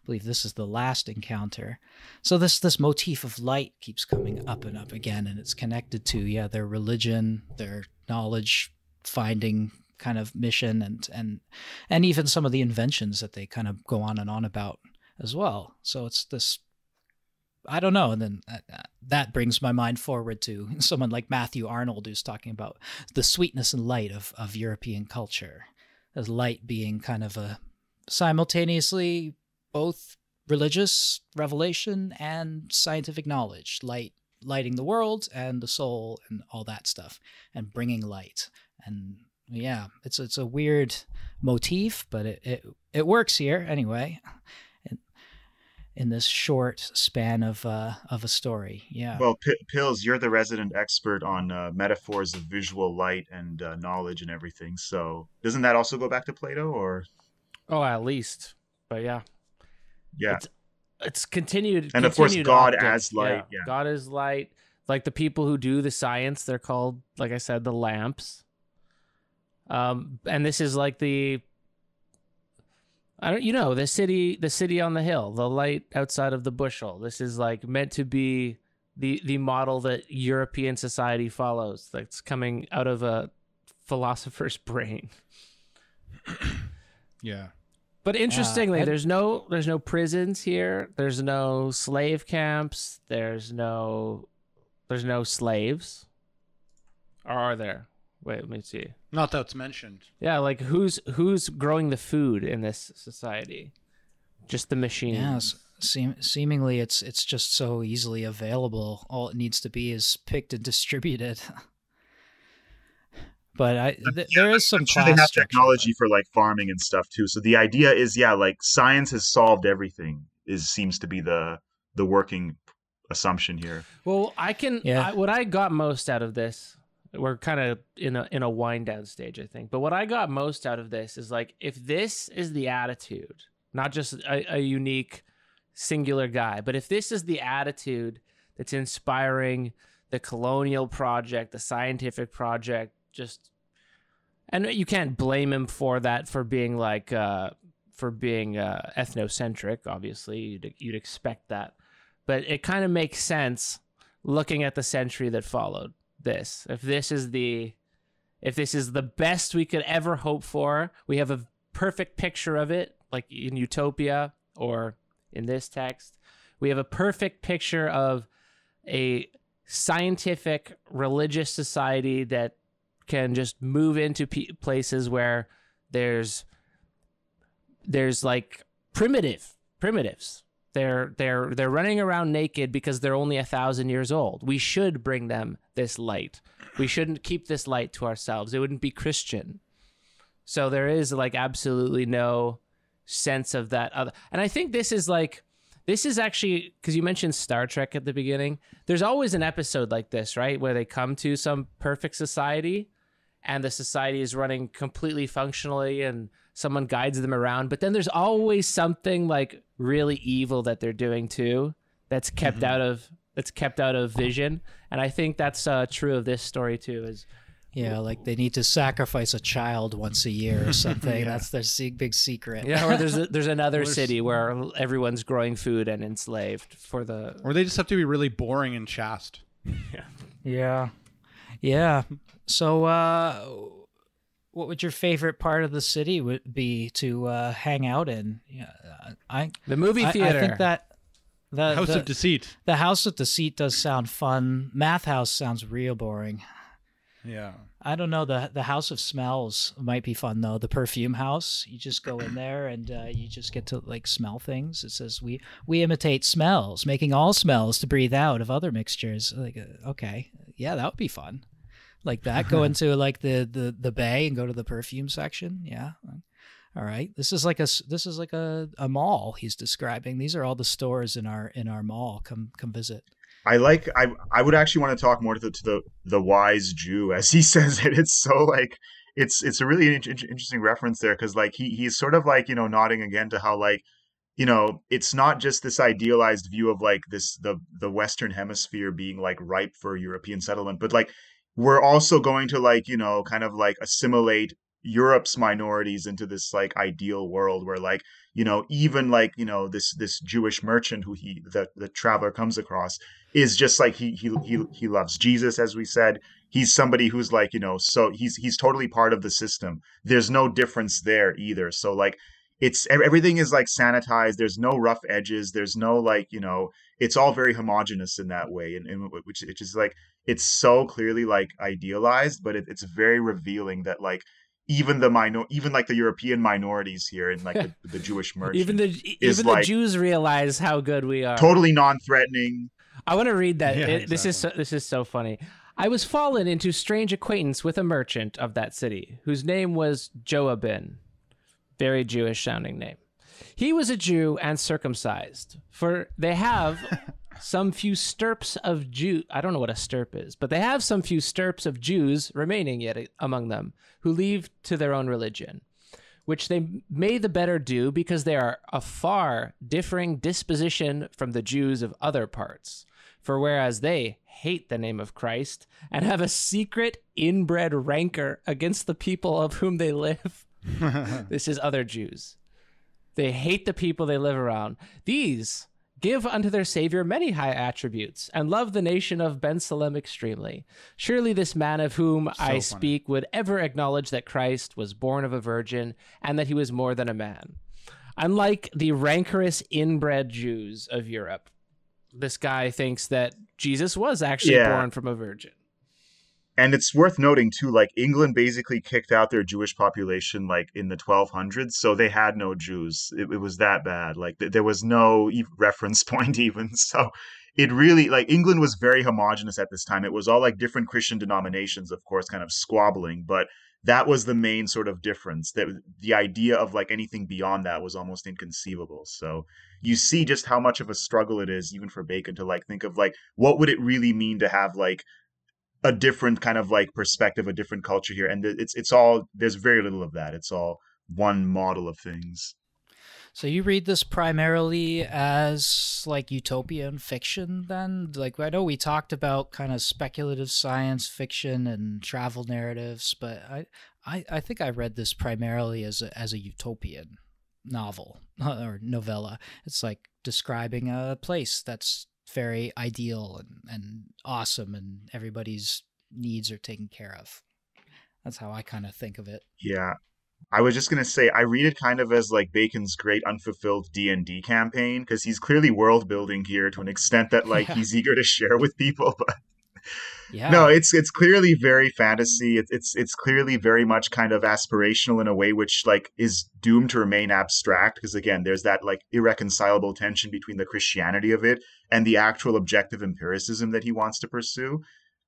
believe this is the last encounter. So this motif of light keeps coming up and up again, and it's connected to their religion, their knowledge finding kind of mission, and even some of the inventions that they kind of go on and on about as well. So it's this, I don't know. And then that brings my mind forward to someone like Matthew Arnold, who's talking about the sweetness and light of European culture, as light being kind of a simultaneously both religious revelation and scientific knowledge, lighting the world and the soul and all that stuff, and bringing light. And yeah, it's a weird motif, but it works here anyway. In this short span of a story, yeah. Well, Pills, you're the resident expert on metaphors of visual light and knowledge and everything. So doesn't that also go back to Plato, or? Oh, at least. But yeah. Yeah. It's continued. And of course, God optic. as light. Yeah. God is light. Like the people who do the science, they're called, like I said, the lamps. And this is like the city on the hill, the light outside of the bushel. This is like meant to be the model that European society follows. That's coming out of a philosopher's brain. Yeah. But interestingly, there's no prisons here. There's no slave camps. There's no slaves. Or are there? Wait, let me see. Not that it's mentioned. Yeah, like who's growing the food in this society? Just the machine. Yeah, seemingly it's just so easily available. All it needs to be is picked and distributed. But there is some class they have structure, technology for like farming and stuff too. So the idea is, like science has solved everything. Seems to be the working assumption here. Well, what I got most out of this. We're kind of in a wind down stage, I think. But what I got most out of this is like, if this is the attitude, not just a unique singular guy, but if this is the attitude that's inspiring the colonial project, the scientific project, and you can't blame him for that, for being like, ethnocentric, obviously, you'd expect that. But it kind of makes sense looking at the century that followed. If this is the best we could ever hope for, we have a perfect picture of it, like in Utopia or in this text. We have a perfect picture of a scientific religious society that can just move into places where there's like primitives. They're running around naked because they're only 1,000 years old. We should bring them this light. We shouldn't keep this light to ourselves. It wouldn't be Christian. So there is like absolutely no sense of that other. And I think this is actually, because you mentioned Star Trek at the beginning. There's always an episode like this, right, where they come to some perfect society, and the society is running completely functionally, and someone guides them around. But then there's always something like really evil that they're doing too, that's kept out of vision. And I think that's true of this story too. Like they need to sacrifice a child once a year or something. Yeah. That's their big secret. Yeah, or there's another city where everyone's growing food and enslaved or they just have to be really boring and chaste. Yeah. So what would your favorite part of the city would be to hang out in? The movie theater. I think that the House of Deceit. The House of Deceit does sound fun. Math House sounds real boring. Yeah. I don't know. The House of Smells might be fun though. The perfume house. You just go in there and you just get to like smell things. It says we imitate smells, making all smells to breathe out of other mixtures. Like okay, yeah, that would be fun. Like that. Go into like the bay and go to the perfume section. Yeah. All right. This is like a mall he's describing. These are all the stores in our mall. Come visit. I would actually want to talk more to the wise Jew, as he says it. It's so like it's a really interesting reference there, because like he's sort of like, nodding again to how like, it's not just this idealized view of like the Western Hemisphere being like ripe for European settlement, but like we're also going to like, kind of like assimilate Europe's minorities into this like ideal world where like, even like, this Jewish merchant who the traveler comes across is just like he loves Jesus, as we said. He's somebody who's like, so he's totally part of the system. There's no difference there either. So like everything is like sanitized. There's no rough edges. There's no like, it's all very homogenous in that way. And which is like, it's so clearly like idealized, but it's very revealing that like, even even like the European minorities here and like the Jewish merchant even the Jews realize how good we are. Totally non-threatening. I want to read that. Yeah, exactly. This is so funny. I was fallen into strange acquaintance with a merchant of that city, whose name was Joabin. Very Jewish sounding name. He was a Jew and circumcised, for they have some few stirps of Jew. I don't know what a stirp is, but they have some few stirps of Jews remaining yet among them, who leave to their own religion, which they may the better do because they are a far differing disposition from the Jews of other parts. For whereas they hate the name of Christ and have a secret inbred rancor against the people of whom they live, this is other Jews. They hate the people they live around. These give unto their Savior many high attributes, and love the nation of Ben Salem extremely. Surely this man of whom I speak would ever acknowledge that Christ was born of a virgin, and that he was more than a man. Unlike the rancorous inbred Jews of Europe, this guy thinks that Jesus was actually born from a virgin. And it's worth noting, too, like, England basically kicked out their Jewish population, like, in the 1200s, so they had no Jews. It was that bad. Like, there was no reference point even. So it really, like, England was very homogenous at this time. It was all, like, different Christian denominations, of course, kind of squabbling, but that was the main sort of difference. That the idea of, like, anything beyond that was almost inconceivable. So you see just how much of a struggle it is, even for Bacon, to, like, think of, like, what would it really mean to have, like, a different kind of like perspective, a different culture here. And it's all, there's very little of that. It's all one model of things. So you read this primarily as like utopian fiction then? Like, I know we talked about kind of speculative science fiction and travel narratives, but I think I read this primarily as a utopian novel or novella. It's like describing a place that's very ideal and awesome, and everybody's needs are taken care of. That's how I kind of think of it. Yeah. I was just going to say, I read it kind of as like Bacon's great unfulfilled D&D campaign, because he's clearly world building here to an extent that like he's eager to share with people. But no, it's clearly very fantasy. It's clearly very much kind of aspirational in a way which like is doomed to remain abstract, because again, there's that like irreconcilable tension between the Christianity of it and the actual objective empiricism that he wants to pursue.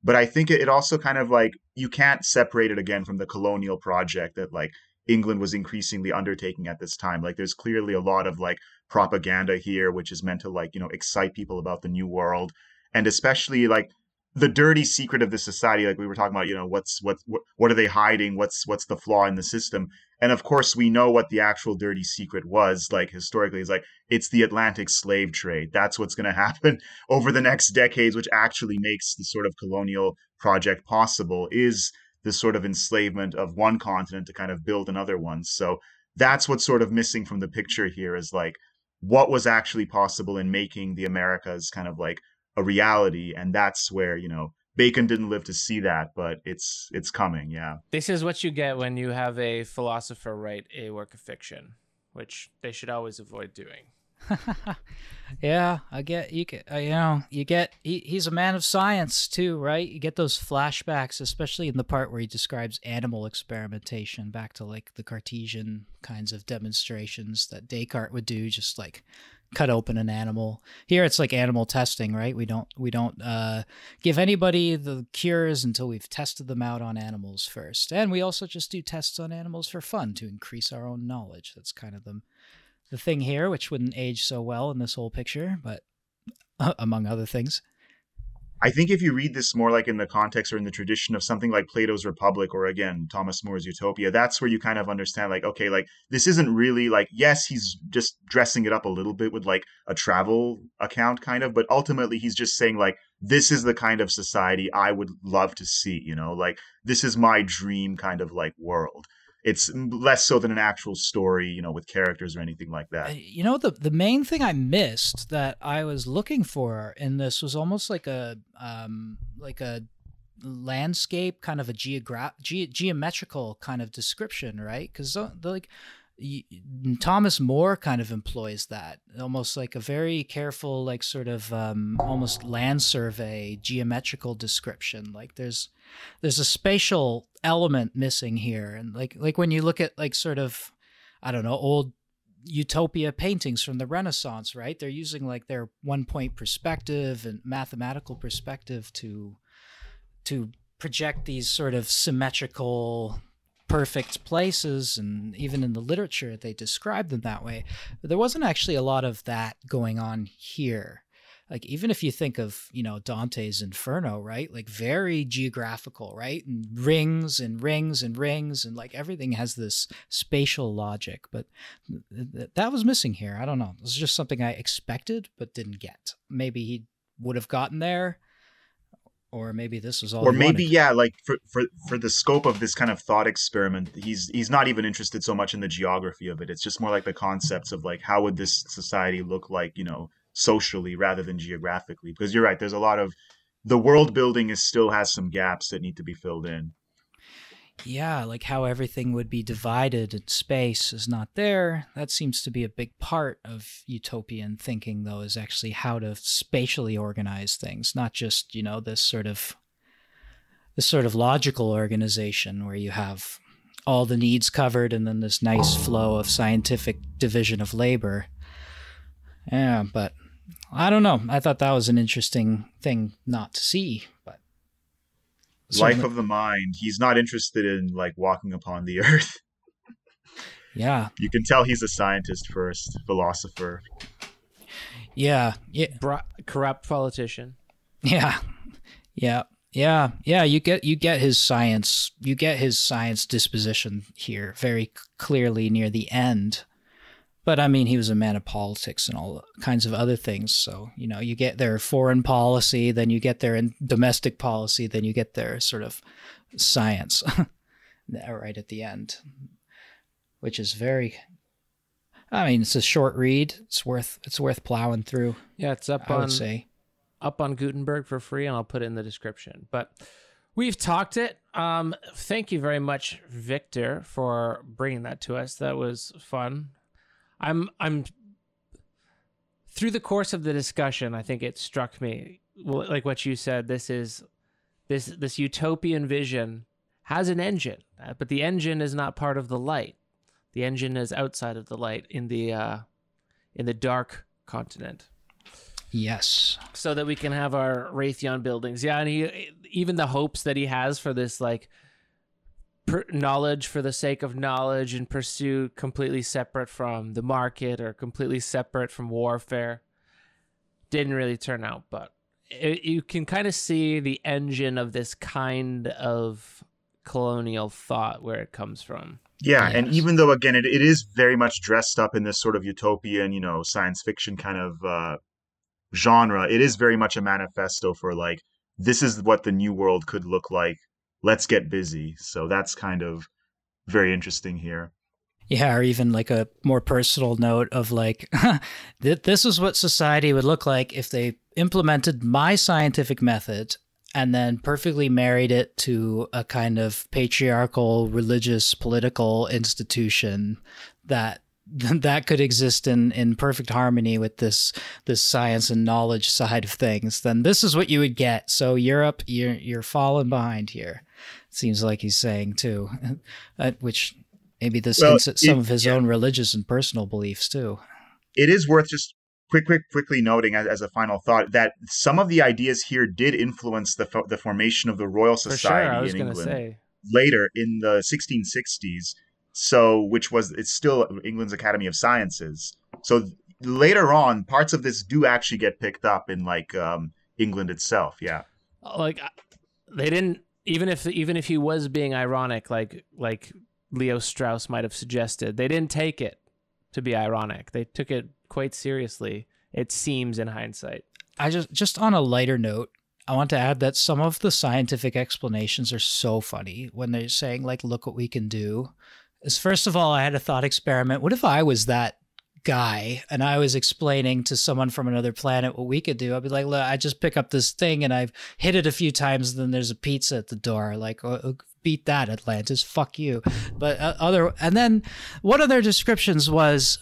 But I think it also kind of like, you can't separate it again from the colonial project that like England was increasingly undertaking at this time. Like there's clearly a lot of like propaganda here, which is meant to like, you know, excite people about the new world. And especially like the dirty secret of the society, like we were talking about, you know, what are they hiding? What's the flaw in the system? And of course, we know what the actual dirty secret was, like historically, is like it's the Atlantic slave trade. That's what's going to happen over the next decades, which actually makes the sort of colonial project possible, is the sort of enslavement of one continent to kind of build another one. So that's what's sort of missing from the picture here, is like what was actually possible in making the Americas kind of like a reality. And that's where, you know, Bacon didn't live to see that, but it's coming. Yeah. This is what you get when you have a philosopher write a work of fiction, which they should always avoid doing. Yeah, I get you know, you get he's a man of science too, right? You get those flashbacks, especially in the part where he describes animal experimentation, back to like the Cartesian kinds of demonstrations that Descartes would do, just like cut open an animal. Here it's like animal testing, right? We don't give anybody the cures until we've tested them out on animals first. And we also just do tests on animals for fun to increase our own knowledge. That's kind of the thing here, which wouldn't age so well in this whole picture, but among other things. I think if you read this more like in the context or in the tradition of something like Plato's Republic, or again, Thomas More's Utopia, that's where you kind of understand like, okay, like this isn't really like, yes, he's just dressing it up a little bit with like a travel account kind of, but ultimately he's just saying like, this is the kind of society I would love to see, you know, like this is my dream kind of like world. It's less so than an actual story, you know, with characters or anything like that. You know, the main thing I missed that I was looking for in this was almost like a landscape, kind of a geometrical kind of description, right? Because like Thomas More kind of employs that, almost like a very careful, like sort of almost land survey geometrical description. Like there's a spatial element missing here, and like when you look at like sort of, I don't know, old utopia paintings from the Renaissance, right? They're using like their 1-point perspective and mathematical perspective to project these sort of symmetrical, perfect places, and even in the literature they describe them that way. But there wasn't actually a lot of that going on here. Like even if you think of, you know, Dante's Inferno, right? Like very geographical, right? And rings and rings and rings, and like everything has this spatial logic. But that was missing here. I don't know. It was just something I expected but didn't get. Maybe he would have gotten there, or maybe this was all. Or maybe like for the scope of this kind of thought experiment, he's not even interested so much in the geography of it. It's just more like the concepts of like how would this society look like, you know, socially rather than geographically. Because you're right, there's a lot of the world building still has some gaps that need to be filled in. Yeah, like how everything would be divided and space is not there. That seems to be a big part of utopian thinking, though, is actually how to spatially organize things, not just, you know, this sort of logical organization where you have all the needs covered and then this nice flow of scientific division of labor. Yeah, but I don't know. I thought that was an interesting thing not to see, but life of the mind. He's not interested in like walking upon the earth. Yeah. You can tell he's a scientist first, philosopher. Yeah. Corrupt politician. Yeah. You get his science. You get his science disposition here very clearly near the end. But I mean, he was a man of politics and all kinds of other things. So, you know, you get their foreign policy, then you get their domestic policy, then you get their sort of science right at the end, which is very, I mean, it's a short read. It's worth plowing through. Yeah, it's up on Gutenberg for free, and I'll put it in the description. But we've talked it. Thank you very much, Victor, for bringing that to us. That was fun. I'm through the course of the discussion, I think it struck me, like what you said, this utopian vision has an engine, but the engine is not part of the light. The engine is outside of the light in the dark continent. Yes. So that we can have our Raytheon buildings. Yeah, and even the hopes that he has for this, like, knowledge for the sake of knowledge and pursuit completely separate from the market or completely separate from warfare didn't really turn out, but you can kind of see the engine of this kind of colonial thought where it comes from. Yeah, yes. And even though, again, it is very much dressed up in this sort of utopian, you know, science fiction kind of genre, it is very much a manifesto for like, this is what the new world could look like. Let's get busy. So that's kind of very interesting here. Yeah, or even like a more personal note of like, this is what society would look like if they implemented my scientific method and then perfectly married it to a kind of patriarchal, religious, political institution that could exist in perfect harmony with this science and knowledge side of things. Then this is what you would get. So Europe, you're falling behind here. Seems like he's saying too, which maybe this hints at some of his own religious and personal beliefs too. It is worth just quickly noting as a final thought that some of the ideas here did influence the formation of the Royal Society in England later in the 1660s. So, it's still England's Academy of Sciences. So later on, parts of this do actually get picked up in like England itself. Yeah, like they didn't. Even if he was being ironic, like Leo Strauss might have suggested, they didn't take it to be ironic. They took it quite seriously, it seems, in hindsight. I just on a lighter note, I want to add that some of the scientific explanations are so funny when they're saying like, look what we can do. Is first of all, I had a thought experiment. What if I was that guy and I was explaining to someone from another planet what we could do? I'd be like, look, I just pick up this thing and I've hit it a few times and then there's a pizza at the door. Like, beat that, Atlantis. Fuck you. But and then one of their descriptions was,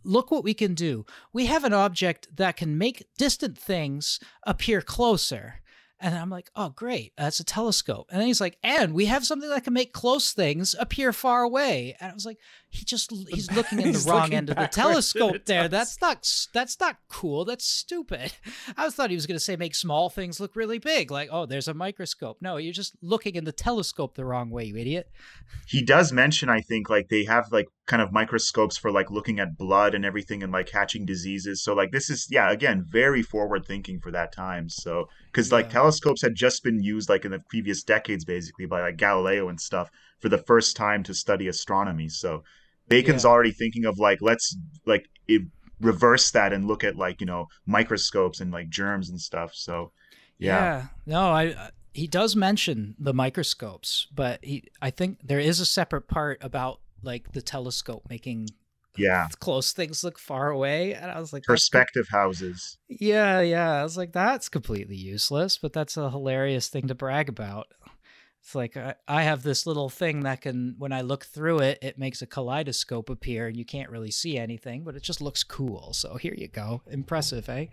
look what we can do. We have an object that can make distant things appear closer. And I'm like, oh, great. That's a telescope. And then he's like, and we have something that can make close things appear far away. And I was like, he's looking in the wrong end of the telescope there. That's not cool. That's stupid. I thought he was going to say make small things look really big. Like, oh, there's a microscope. No, you're just looking in the telescope the wrong way, you idiot. He does mention, I think, like they have like kind of microscopes for like looking at blood and everything and like catching diseases. So like this is, yeah, again, very forward thinking for that time. So because like telescopes had just been used like in the previous decades, basically by like Galileo and stuff for the first time to study astronomy. So Bacon's already thinking of like, let's like reverse that and look at like, you know, microscopes and like germs and stuff. So no, he does mention the microscopes, but I think there is a separate part about like the telescope making close things look far away. And I was like, perspective houses. Yeah. I was like, that's completely useless, but that's a hilarious thing to brag about. It's like, I have this little thing that can, when I look through it, it makes a kaleidoscope appear and you can't really see anything, but it just looks cool. So here you go. Impressive, eh?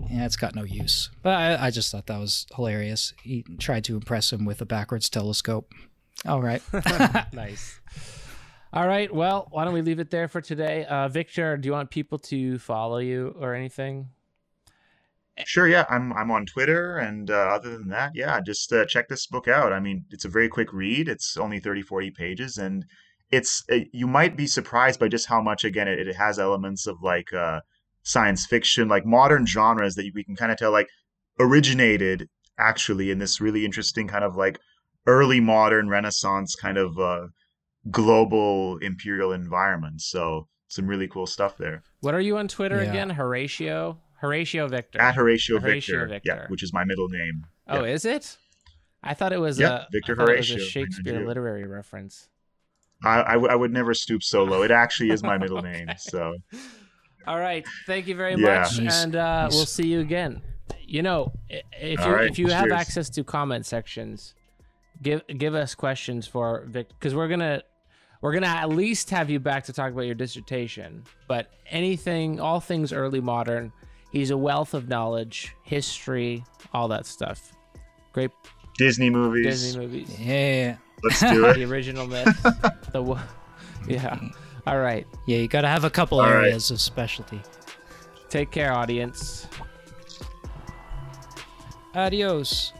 Yeah, it's got no use. But I just thought that was hilarious. He tried to impress him with a backwards telescope. All right. Nice. All right. Well, why don't we leave it there for today? Victor, do you want people to follow you or anything? Sure, yeah. I'm on Twitter, and other than that, yeah, just check this book out. I mean, it's a very quick read. It's only 30, 40 pages, and it's you might be surprised by just how much, again, it has elements of like science fiction, like modern genres that we can kind of tell like originated actually in this really interesting kind of like early modern Renaissance kind of global imperial environment. So some really cool stuff there. What are you on Twitter again? Horatio Victor. At Horatio Victor. Yeah, which is my middle name. Oh, is it? I thought it was Victor Horatio. It was a Shakespeare literary reference. I would never stoop so low. It actually is my middle name. So. All right. Thank you very much, and we'll see you again. You know, if you have access to comment sections, give us questions for Victor, because we're gonna at least have you back to talk about your dissertation. But all things early modern. He's a wealth of knowledge, history, all that stuff. Great. Disney movies. Yeah. Let's do it. The original myth. Yeah. All right. Yeah, you got to have a couple areas of specialty. Take care, audience. Adios.